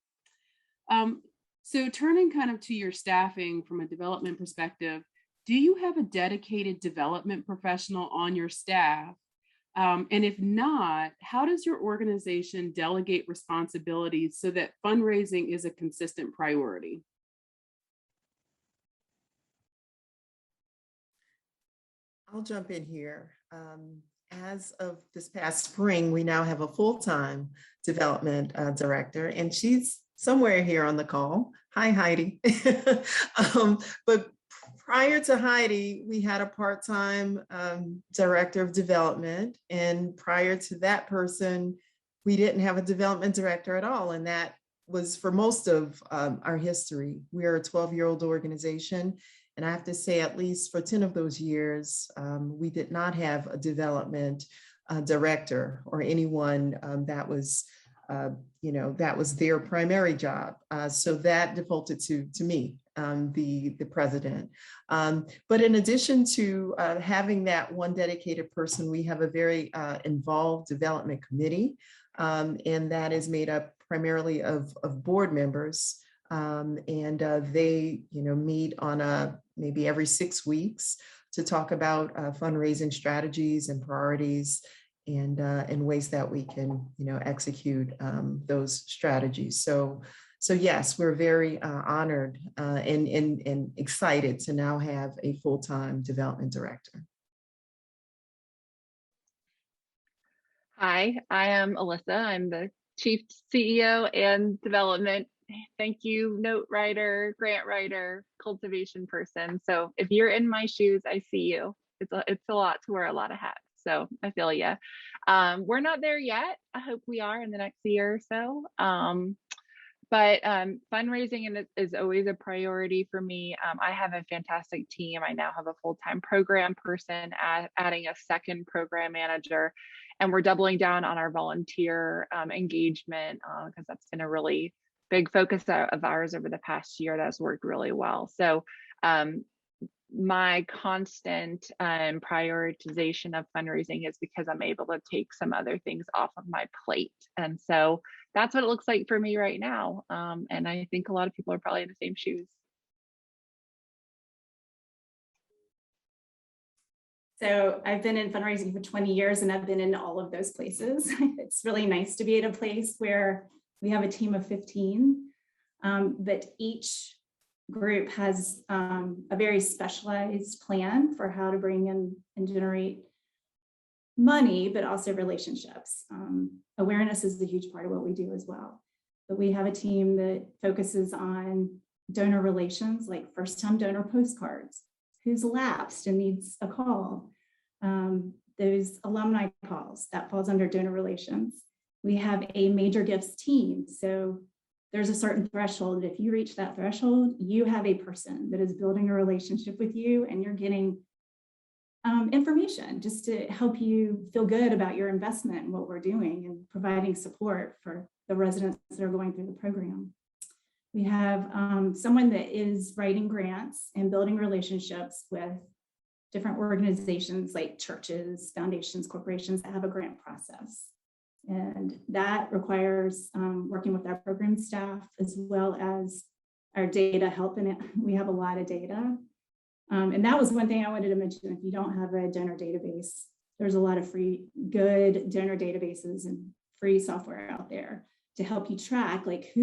So turning kind of to your staffing from a development perspective, do you have a dedicated development professional on your staff? And if not, how does your organization delegate responsibilities so that fundraising is a consistent priority? I'll jump in here. As of this past spring, we now have a full-time development director, and she's somewhere here on the call. Hi, Heidi. But prior to Heidi, we had a part-time director of development. And prior to that person, we didn't have a development director at all. And that was for most of our history. We are a 12-year-old organization. And I have to say, at least for 10 of those years, we did not have a development director or anyone that was that was their primary job. So that defaulted to me, the president. But in addition to having that one dedicated person, we have a very involved development committee, and that is made up primarily of board members. And they, meet on maybe every 6 weeks to talk about fundraising strategies and priorities, and ways that we can, execute those strategies. So yes, we're very honored and excited to now have a full-time development director. Hi, I am Alyssa. I'm the Chief CEO and Development, thank you, note writer, grant writer, cultivation person. So if you're in my shoes, I see you. It's a lot to wear a lot of hats. So I feel you. We're not there yet. I hope we are in the next year or so. But fundraising is always a priority for me. I have a fantastic team. I now have a full-time program person, adding a second program manager, and we're doubling down on our volunteer engagement because that's been a really big focus of ours over the past year. That's worked really well. So my constant prioritization of fundraising is because I'm able to take some other things off of my plate. And so that's what it looks like for me right now. And I think a lot of people are probably in the same shoes. So I've been in fundraising for 20 years and I've been in all of those places. It's really nice to be at a place where we have a team of 15, but each group has a very specialized plan for how to bring in and generate money, but also relationships. Awareness is a huge part of what we do as well. But we have a team that focuses on donor relations, like first-time donor postcards, who's lapsed and needs a call. Those alumni calls, that falls under donor relations. We have a major gifts team. So there's a certain threshold. If you reach that threshold, you have a person that is building a relationship with you and you're getting information just to help you feel good about your investment and what we're doing and providing support for the residents that are going through the program. We have someone that is writing grants and building relationships with different organizations like churches, foundations, corporations that have a grant process. And that requires working with our program staff as well as our data helping it. We have a lot of data. And that was one thing I wanted to mention. If you don't have a donor database, there's a lot of free, good donor databases and free software out there to help you track like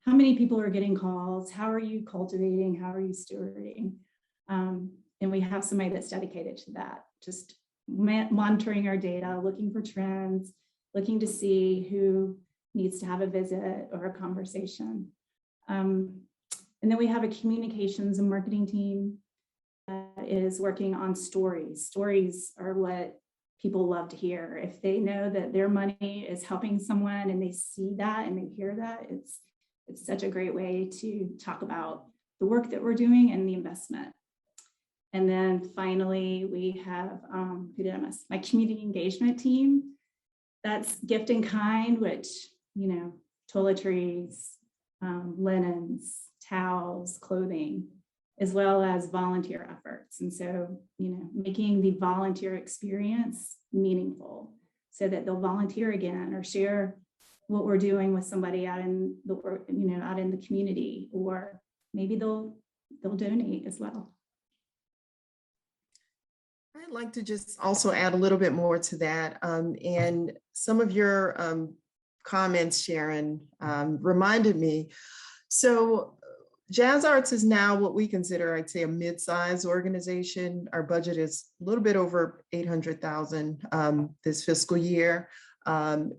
how many people are getting calls, how are you cultivating, how are you stewarding? And we have somebody that's dedicated to that, just monitoring our data, looking for trends, looking to see who needs to have a visit or a conversation. And then we have a communications and marketing team that is working on stories. Stories are what people love to hear. If they know that their money is helping someone and they see that and they hear that, it's such a great way to talk about the work that we're doing and the investment. And then finally, we have, who did I miss? My community engagement team. That's gift in kind, which, toiletries, linens, towels, clothing, as well as volunteer efforts. And so, making the volunteer experience meaningful so that they'll volunteer again or share what we're doing with somebody out in the, out in the community, or maybe they'll donate as well. I'd like to just also add a little bit more to that. And some of your comments, Sharon, reminded me. So Jazz Arts is now what we consider, I'd say, a mid-sized organization. Our budget is a little bit over $800,000 this fiscal year. And,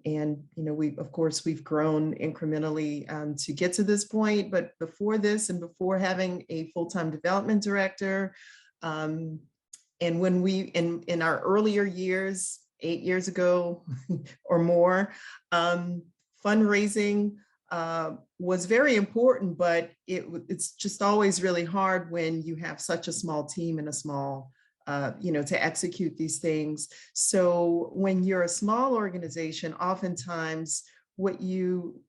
we've grown incrementally to get to this point. But before this and before having a full-time development director, and when we, in our earlier years, 8 years ago or more, fundraising was very important, but it's just always really hard when you have such a small team and a small, to execute these things. So when you're a small organization, oftentimes what you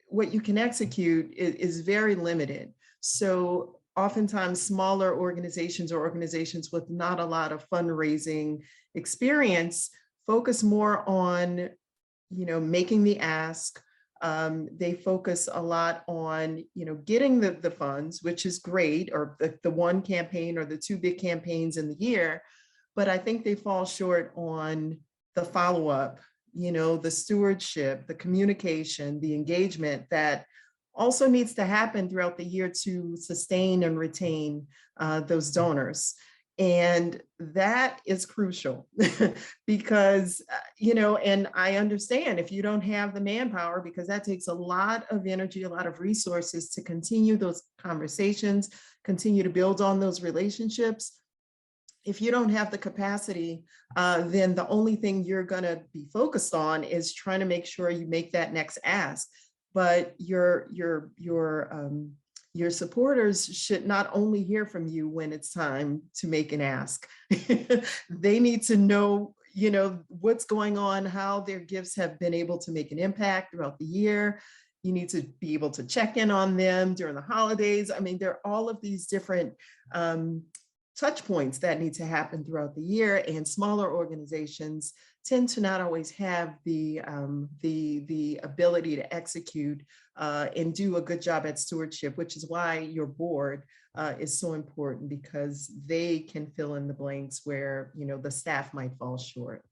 can execute is very limited. So oftentimes smaller organizations or organizations with not a lot of fundraising experience focus more on, making the ask. They focus a lot on, getting the funds, which is great, or the one campaign or the two big campaigns in the year. But I think they fall short on the follow-up, the stewardship, the communication, the engagement that also needs to happen throughout the year to sustain and retain those donors. And that is crucial because, and I understand if you don't have the manpower, because that takes a lot of energy, a lot of resources to continue those conversations, continue to build on those relationships. If you don't have the capacity, then the only thing you're going to be focused on is trying to make sure you make that next ask. but your supporters should not only hear from you when it's time to make an ask. They need to know, what's going on, how their gifts have been able to make an impact throughout the year. You need to be able to check in on them during the holidays. I mean, there are all of these different touch points that need to happen throughout the year, and smaller organizations tend to not always have the ability to execute and do a good job at stewardship, which is why your board is so important, because they can fill in the blanks where the staff might fall short.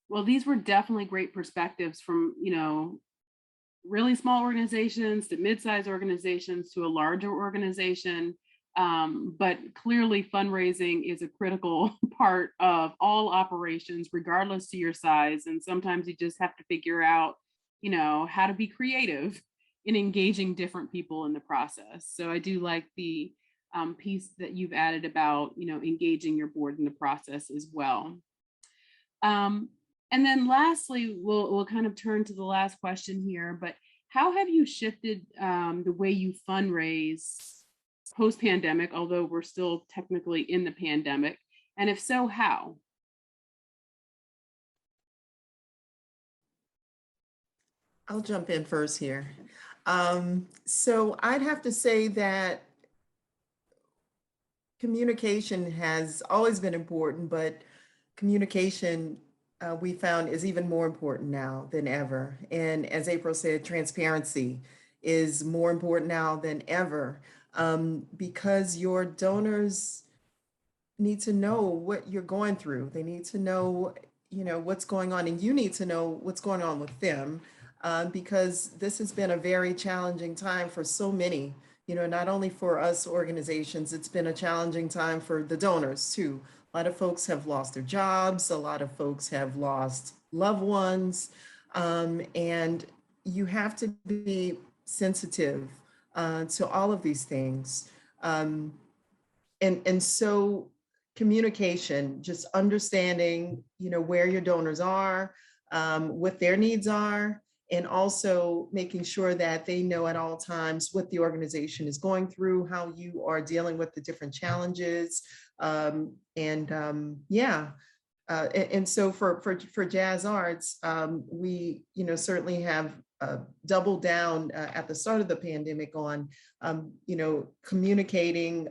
Well, these were definitely great perspectives from, really small organizations to mid-sized organizations to a larger organization. But clearly fundraising is a critical part of all operations, regardless to your size. And sometimes you just have to figure out, how to be creative in engaging different people in the process. So I do like the piece that you've added about, engaging your board in the process as well. And then lastly, we'll kind of turn to the last question here, but how have you shifted the way you fundraise post-pandemic, although we're still technically in the pandemic? And if so, how? I'll jump in first here. So I'd have to say that communication has always been important, but communication we found is even more important now than ever. And as April said, transparency is more important now than ever, because your donors need to know what you're going through. They need to know, what's going on, and you need to know what's going on with them, because this has been a very challenging time for so many. Not only for us organizations, it's been a challenging time for the donors too. A lot of folks have lost their jobs. A lot of folks have lost loved ones. And you have to be sensitive to all of these things. And so communication, just understanding, where your donors are, what their needs are, and also making sure that they know at all times what the organization is going through, how you are dealing with the different challenges. And so for Jazz Arts, we certainly have doubled down at the start of the pandemic on communicating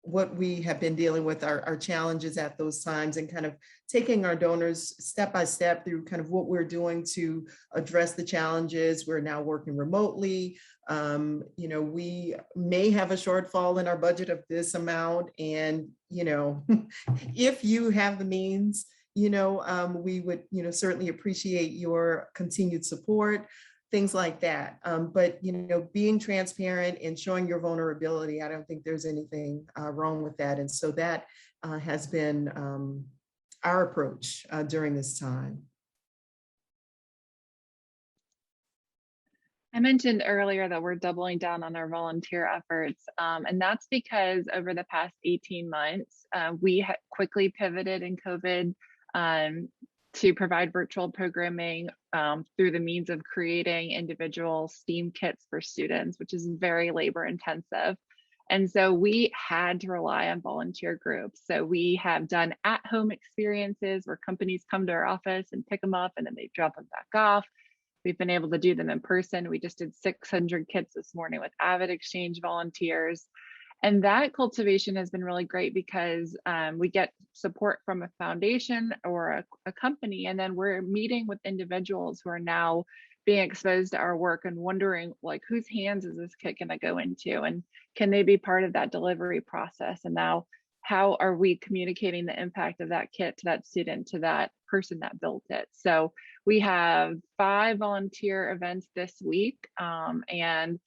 what we have been dealing with, our challenges at those times, and kind of taking our donors step by step through kind of what we're doing to address the challenges. We're now working remotely. We may have a shortfall in our budget of this amount. And, if you have the means, we would, certainly appreciate your continued support, things like that. But, being transparent and showing your vulnerability, I don't think there's anything wrong with that. And so that has been our approach during this time. I mentioned earlier that we're doubling down on our volunteer efforts, and that's because over the past 18 months, we quickly pivoted in COVID to provide virtual programming through the means of creating individual STEAM kits for students, which is very labor intensive. And so we had to rely on volunteer groups. So we have done at-home experiences where companies come to our office and pick them up and then they drop them back off. We've been able to do them in person. We just did 600 kits this morning with Avid Exchange volunteers. And that cultivation has been really great because we get support from a foundation or a company, and then we're meeting with individuals who are now being exposed to our work and wondering, like, whose hands is this kit going to go into, and can they be part of that delivery process? And now, how are we communicating the impact of that kit to that student, to that person that built it? So we have 5 volunteer events this week, and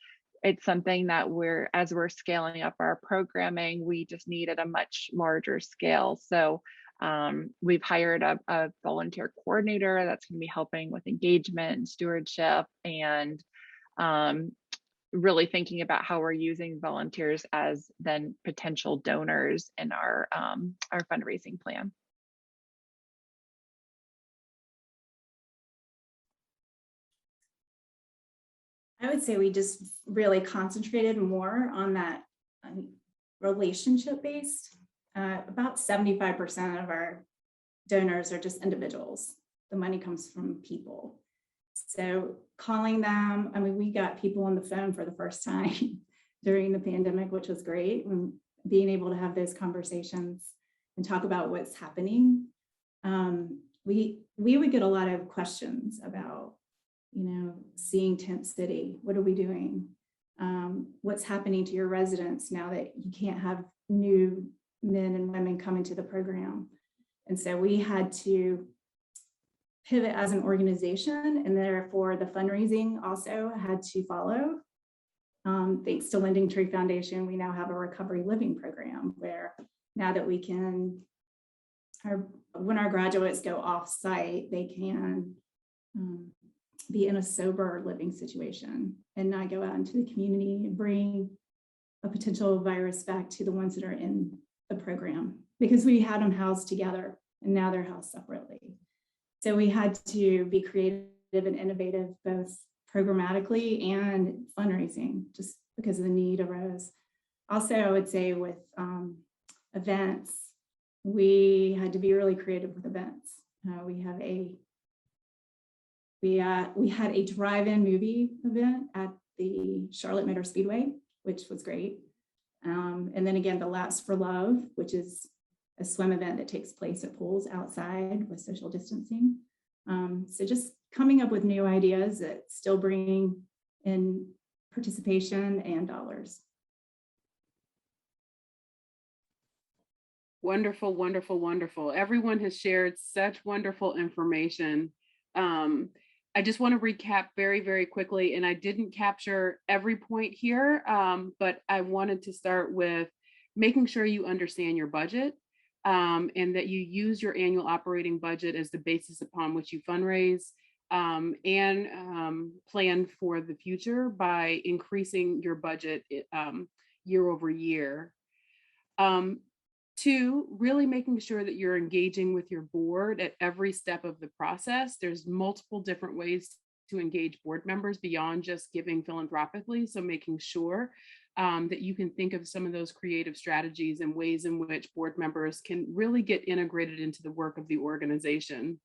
it's something that as we're scaling up our programming, we just need at a much larger scale. So we've hired a volunteer coordinator that's going to be helping with engagement and stewardship, and really thinking about how we're using volunteers as then potential donors in our fundraising plan. I would say we just really concentrated more on that relationship based. About 75% of our donors are just individuals. The money comes from people. So calling them, I mean, we got people on the phone for the first time during the pandemic, which was great. And being able to have those conversations and talk about what's happening. We would get a lot of questions about, you know, seeing Tent City. What are we doing? What's happening to your residents now that you can't have new men and women come into the program? And so we had to pivot as an organization, and therefore the fundraising also had to follow. Thanks to Lending Tree Foundation, we now have a recovery living program where now that we can, when our graduates go off site, they can be in a sober living situation and not go out into the community and bring a potential virus back to the ones that are in the program, because we had them housed together and now they're housed separately. So we had to be creative and innovative, both programmatically and fundraising, just because of the need arose. Also, I would say with events, we had to be really creative with events. We had a drive-in movie event at the Charlotte Motor Speedway, which was great. And then again, the Last for Love, which is a swim event that takes place at pools outside with social distancing. So just coming up with new ideas that still bring in participation and dollars. Wonderful, wonderful, wonderful. Everyone has shared such wonderful information. I just want to recap very, very quickly, and I didn't capture every point here, but I wanted to start with making sure you understand your budget, and that you use your annual operating budget as the basis upon which you fundraise, and plan for the future by increasing your budget year over year. 2, really making sure that you're engaging with your board at every step of the process. There's multiple different ways to engage board members beyond just giving philanthropically. So making sure that you can think of some of those creative strategies and ways in which board members can really get integrated into the work of the organization.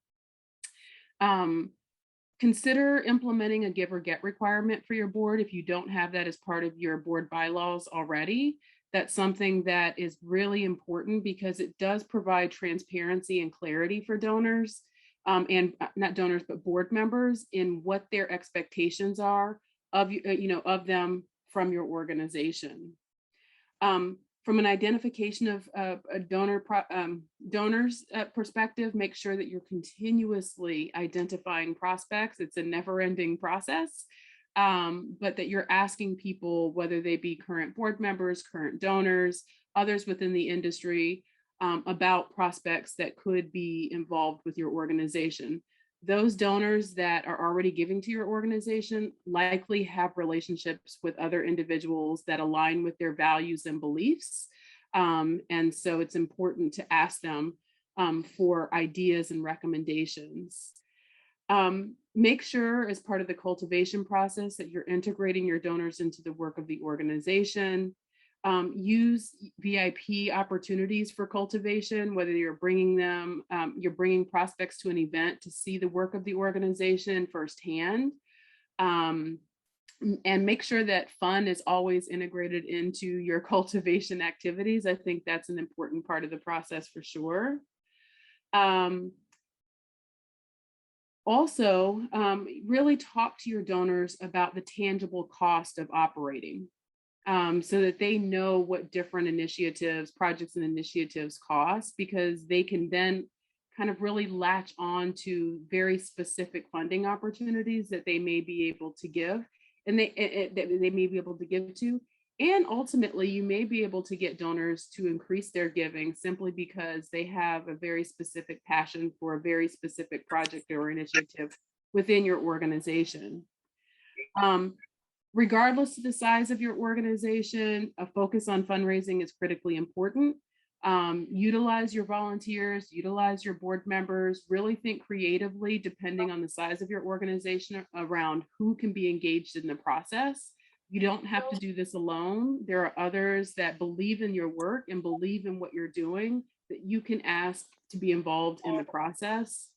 Consider implementing a give or get requirement for your board if you don't have that as part of your board bylaws already. That's something that is really important because it does provide transparency and clarity for donors, and not donors, but board members in what their expectations are of of them from your organization. From an identification of a donor's perspective, make sure that you're continuously identifying prospects. It's a never-ending process. But that you're asking people, whether they be current board members, current donors, others within the industry, about prospects that could be involved with your organization. Those donors that are already giving to your organization likely have relationships with other individuals that align with their values and beliefs. And so it's important to ask them for ideas and recommendations. Make sure as part of the cultivation process that you're integrating your donors into the work of the organization. Use VIP opportunities for cultivation, whether you're bringing prospects to an event to see the work of the organization firsthand. And make sure that fun is always integrated into your cultivation activities. I think that's an important part of the process for sure. Also, really talk to your donors about the tangible cost of operating, so that they know what different initiatives, projects and initiatives cost, because they can then kind of really latch on to very specific funding opportunities that they may be able to give, and they may be able to give to. And ultimately, you may be able to get donors to increase their giving simply because they have a very specific passion for a very specific project or initiative within your organization. Regardless of the size of your organization, a focus on fundraising is critically important. Utilize your volunteers, utilize your board members, really think creatively, depending on the size of your organization, around who can be engaged in the process. You don't have to do this alone. There are others that believe in your work and believe in what you're doing that you can ask to be involved in the process.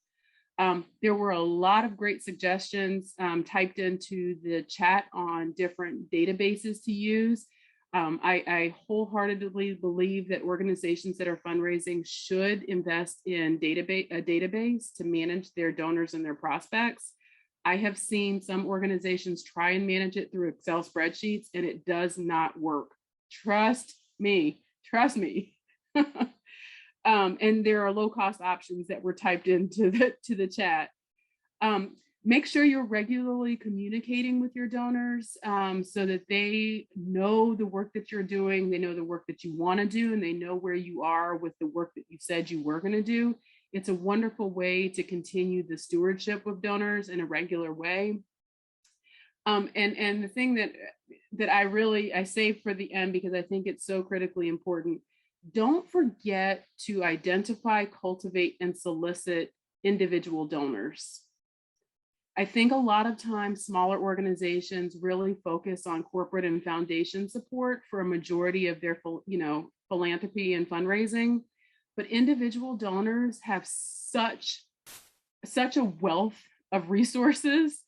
There were a lot of great suggestions typed into the chat on different databases to use. I wholeheartedly believe that organizations that are fundraising should invest in a database to manage their donors and their prospects. I have seen some organizations try and manage it through Excel spreadsheets, and it does not work. Trust me, trust me. And there are low-cost options that were typed into the chat. Make sure you're regularly communicating with your donors so that they know the work that you're doing, they know the work that you want to do, and they know where you are with the work that you said you were going to do. It's a wonderful way to continue the stewardship of donors in a regular way. And the thing that I save for the end, because I think it's so critically important, don't forget to identify, cultivate, and solicit individual donors. I think a lot of times smaller organizations really focus on corporate and foundation support for a majority of their, philanthropy and fundraising, but individual donors have such a wealth of resources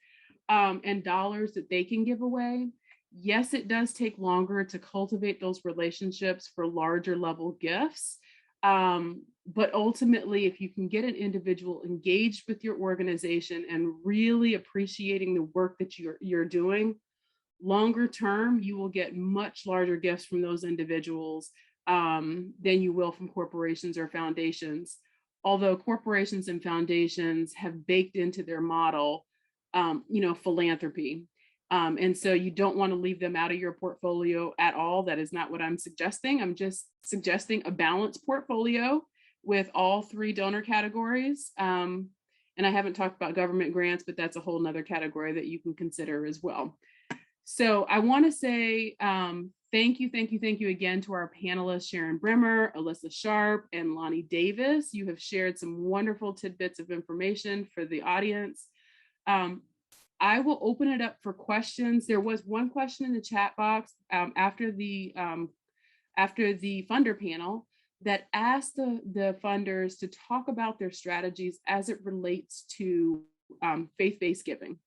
and dollars that they can give away. Yes, it does take longer to cultivate those relationships for larger level gifts. But ultimately, if you can get an individual engaged with your organization and really appreciating the work that you're doing, longer term, you will get much larger gifts from those individuals than you will from corporations or foundations. Although corporations and foundations have baked into their model, philanthropy. And so you don't want to leave them out of your portfolio at all. That is not what I'm suggesting. I'm just suggesting a balanced portfolio with all three donor categories. And I haven't talked about government grants, but that's a whole nother category that you can consider as well. So I want to say thank you again to our panelists, Sharon Bremer, Alyssa Sharp, and Lonnie Davis. You have shared some wonderful tidbits of information for the audience. I will open it up for questions. There was one question in the chat box after the funder panel that asked the funders to talk about their strategies as it relates to faith-based giving.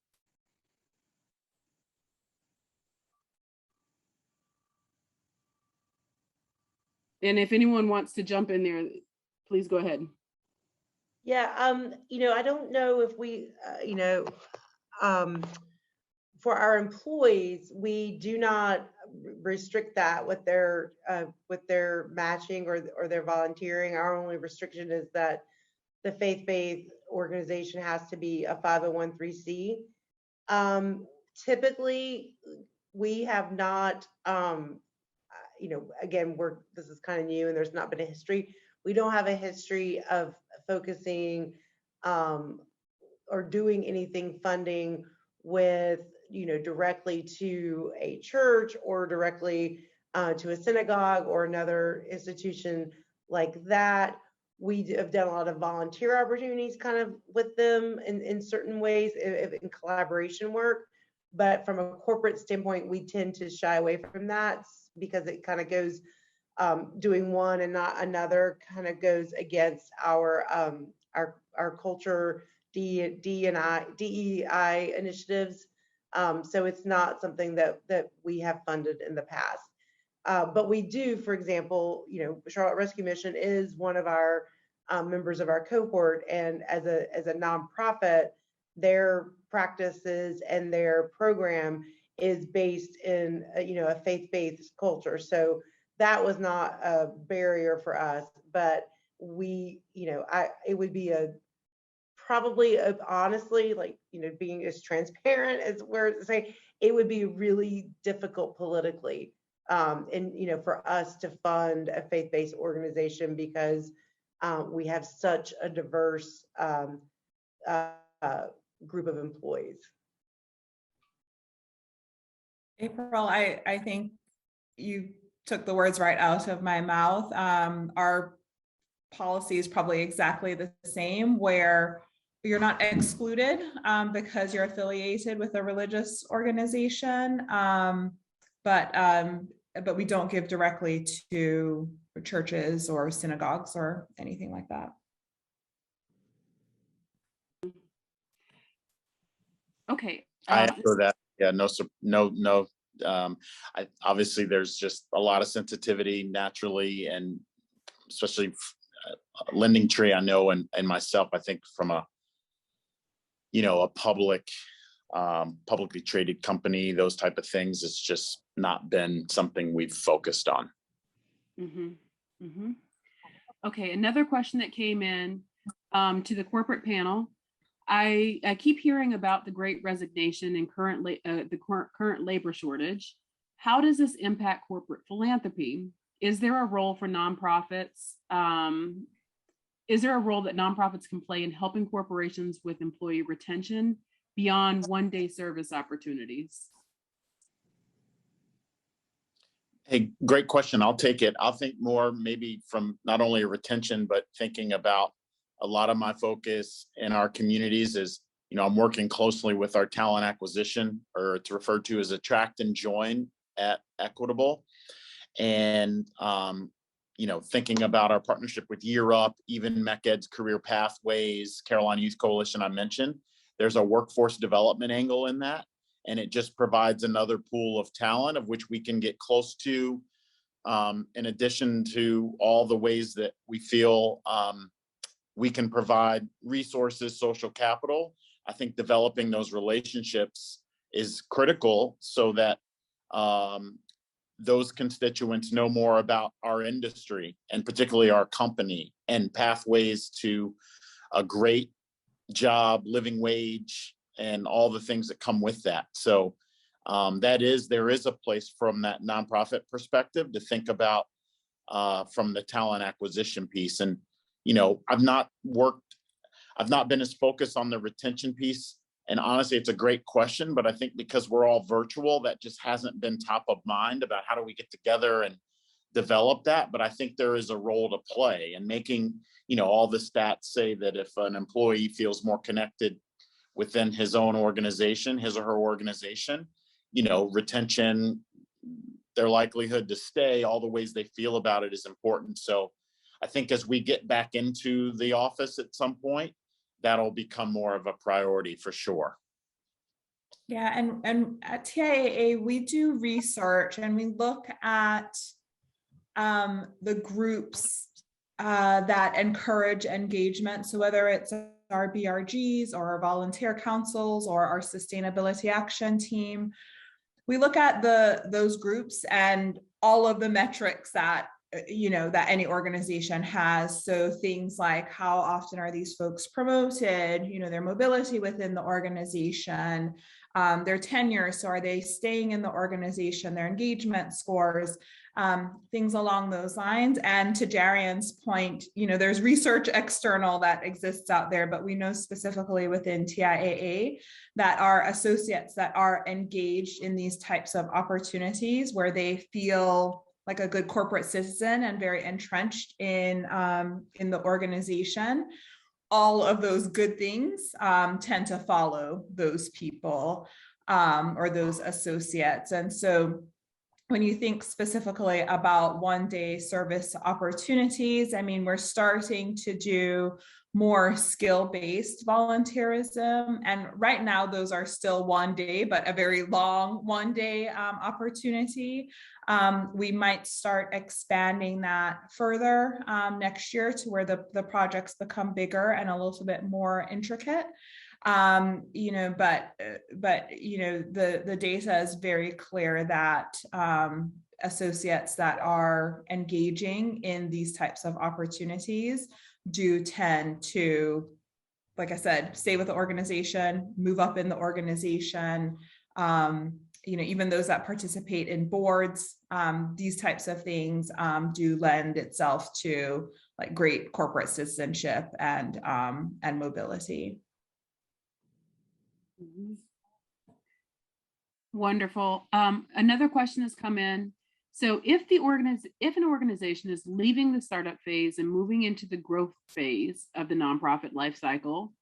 And if anyone wants to jump in there, please go ahead. Yeah, I don't know if we, for our employees, we do not restrict that with their matching or their volunteering. Our only restriction is that the faith-based organization has to be a 501(c)(3). Typically, we have not, again, this is kind of new and there's not been a history. We don't have a history of focusing or doing anything funding with, directly to a church or directly to a synagogue or another institution like that. We have done a lot of volunteer opportunities kind of with them in certain ways in collaboration work. But from a corporate standpoint, we tend to shy away from that because it kind of goes, doing one and not another kind of goes against our culture, DEI initiatives. So it's not something that we have funded in the past. But we do, for example, Charlotte Rescue Mission is one of our members of our cohort, and as a nonprofit, their practices and their program is based in a faith-based culture. So that was not a barrier for us, but it would be honestly, being as transparent as we're saying, it would be really difficult politically, for us to fund a faith-based organization because we have such a diverse group of employees. April, I think you took the words right out of my mouth. Our policy is probably exactly the same, where you're not excluded because you're affiliated with a religious organization, but we don't give directly to churches or synagogues or anything like that. Okay. I echo that. Yeah, no. Obviously there's just a lot of sensitivity naturally, and especially Lending Tree, I know, and myself, I think from a publicly traded company, those type of things, it's just not been something we've focused on. Okay, another question that came in to the corporate panel. I keep hearing about the Great Resignation and the current labor shortage. How does this impact corporate philanthropy? Is there a role for nonprofits? Is there a role that nonprofits can play in helping corporations with employee retention beyond one-day service opportunities? Hey, great question. I'll take it. I'll think more maybe from not only a retention, but thinking about a lot of my focus in our communities is, I'm working closely with our talent acquisition, or it's referred to as Attract and Join at Equitable. And, thinking about our partnership with Year Up, even MECED's Career Pathways, Carolina Youth Coalition I mentioned, there's a workforce development angle in that. And it just provides another pool of talent of which we can get close to, in addition to all the ways that we feel we can provide resources, social capital. I think developing those relationships is critical so that those constituents know more about our industry, and particularly our company, and pathways to a great job, living wage, and all the things that come with that. So there is a place from that nonprofit perspective to think about from the talent acquisition piece. And, I've not been as focused on the retention piece. And honestly, it's a great question, but I think because we're all virtual, that just hasn't been top of mind about how do we get together and develop that. But I think there is a role to play, and making, all the stats say that if an employee feels more connected within his own organization, his or her organization, retention, their likelihood to stay, all the ways they feel about it is important. So I think as we get back into the office at some point, that'll become more of a priority for sure. Yeah, and at TIAA, we do research and we look at the groups that encourage engagement. So whether it's our BRGs or our volunteer councils or our sustainability action team, we look at those groups and all of the metrics that that any organization has. So things like how often are these folks promoted, their mobility within the organization, their tenure. So are they staying in the organization, their engagement scores, things along those lines. And to Jarian's point, there's research external that exists out there, but we know specifically within TIAA that our associates that are engaged in these types of opportunities where they feel like a good corporate citizen and very entrenched in the organization, all of those good things tend to follow those people or those associates. And so when you think specifically about one-day service opportunities, I mean, we're starting to do more skill-based volunteerism. And right now, those are still one day, but a very long one-day opportunity. We might start expanding that further next year to where the projects become bigger and a little bit more intricate. But the data is very clear that associates that are engaging in these types of opportunities do tend to, like I said, stay with the organization, move up in the organization. Even those that participate in boards, these types of things do lend itself to like great corporate citizenship and mobility. Wonderful. Another question has come in. So if an organization is leaving the startup phase and moving into the growth phase of the nonprofit life cycle,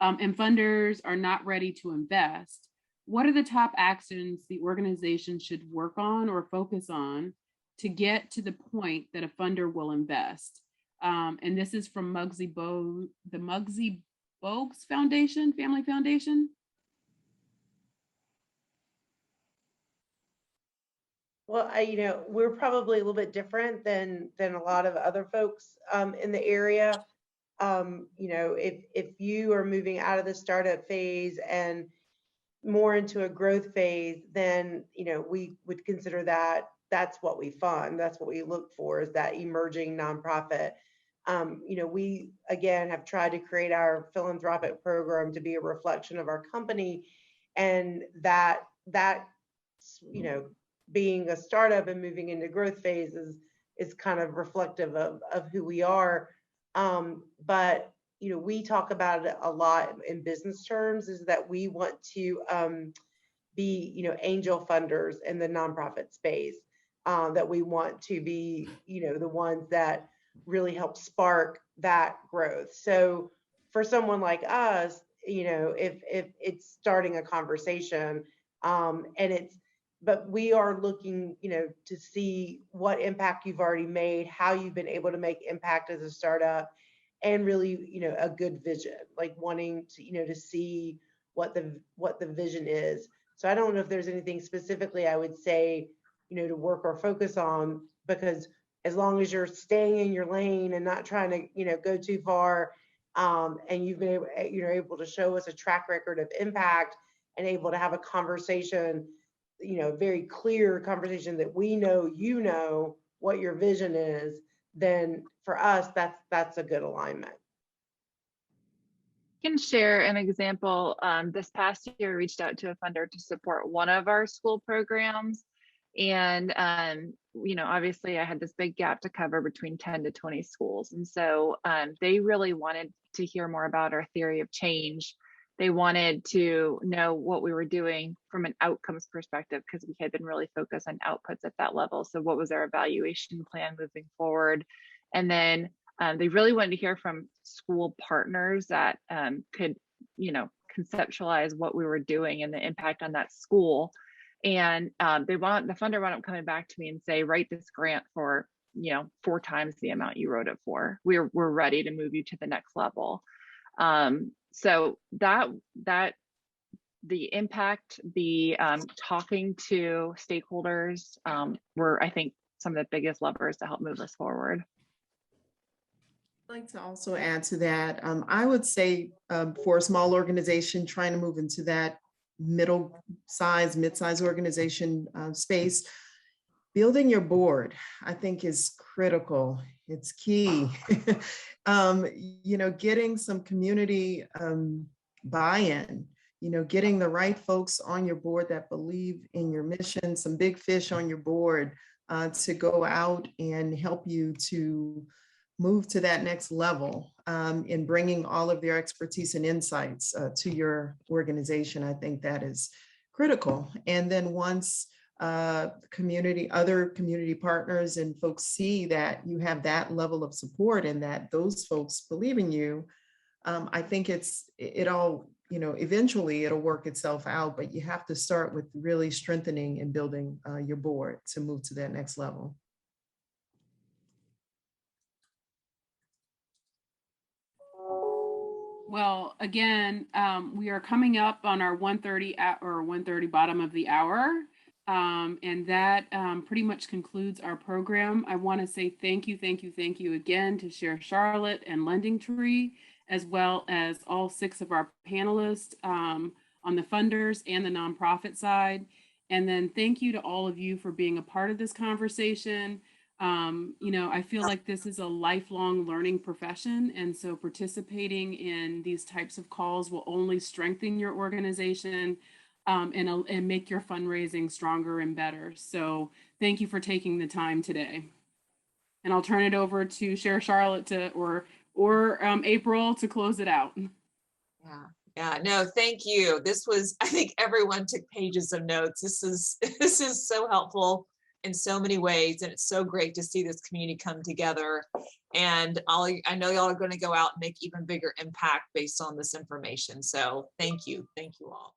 and funders are not ready to invest, what are the top actions the organization should work on or focus on to get to the point that a funder will invest? And this is from the Muggsy Bogues Foundation, Family Foundation. Well, we're probably a little bit different than a lot of other folks in the area. If you are moving out of the startup phase and more into a growth phase, then we would consider that's what we fund. That's what we look for, is that emerging nonprofit. We again have tried to create our philanthropic program to be a reflection of our company, and that being a startup and moving into growth phase is kind of reflective of who we are. But we talk about it a lot in business terms, is that we want to be angel funders in the nonprofit space, that we want to be the ones that really help spark that growth. So for someone like us, if it's starting a conversation, but we are looking, to see what impact you've already made, how you've been able to make impact as a startup, and really, a good vision, like wanting to, to see what the vision is. So I don't know if there's anything specifically I would say, to work or focus on, because as long as you're staying in your lane and not trying to, go too far, and you've been able to show us a track record of impact and able to have a conversation, very clear conversation that we know, what your vision is, then for us, that's a good alignment. I can share an example. This past year, I reached out to a funder to support one of our school programs. And, obviously I had this big gap to cover between 10 to 20 schools. And so they really wanted to hear more about our theory of change. They wanted to know what we were doing from an outcomes perspective, because we had been really focused on outputs at that level. So what was our evaluation plan moving forward? And then they really wanted to hear from school partners that could, conceptualize what we were doing and the impact on that school. And the funder wound up coming back to me and say, write this grant for, 4 times the amount you wrote it for. We're ready to move you to the next level. So that the impact, the talking to stakeholders were, I think, some of the biggest levers to help move us forward. I'd like to also add to that. I would say for a small organization trying to move into that mid-size organization space, building your board, I think, is critical. It's key. Getting some community buy-in, getting the right folks on your board that believe in your mission, some big fish on your board to go out and help you to move to that next level in bringing all of their expertise and insights to your organization. I think that is critical. And then once other community partners and folks see that you have that level of support and that those folks believe in you, I think it all, eventually it'll work itself out, but you have to start with really strengthening and building your board to move to that next level. Well, again, we are coming up on our 1:30 bottom of the hour. And that pretty much concludes our program. I want to say thank you again to Share Charlotte and Lending Tree, as well as all 6 of our panelists on the funders and the nonprofit side. And then thank you to all of you for being a part of this conversation. I feel like this is a lifelong learning profession. And so participating in these types of calls will only strengthen your organization and make your fundraising stronger and better. So thank you for taking the time today. And I'll turn it over to Share Charlotte or April to close it out. Yeah, no, thank you. This was, I think everyone took pages of notes. This is so helpful in so many ways, and it's so great to see this community come together. And I know y'all are going to go out and make even bigger impact based on this information. So thank you all.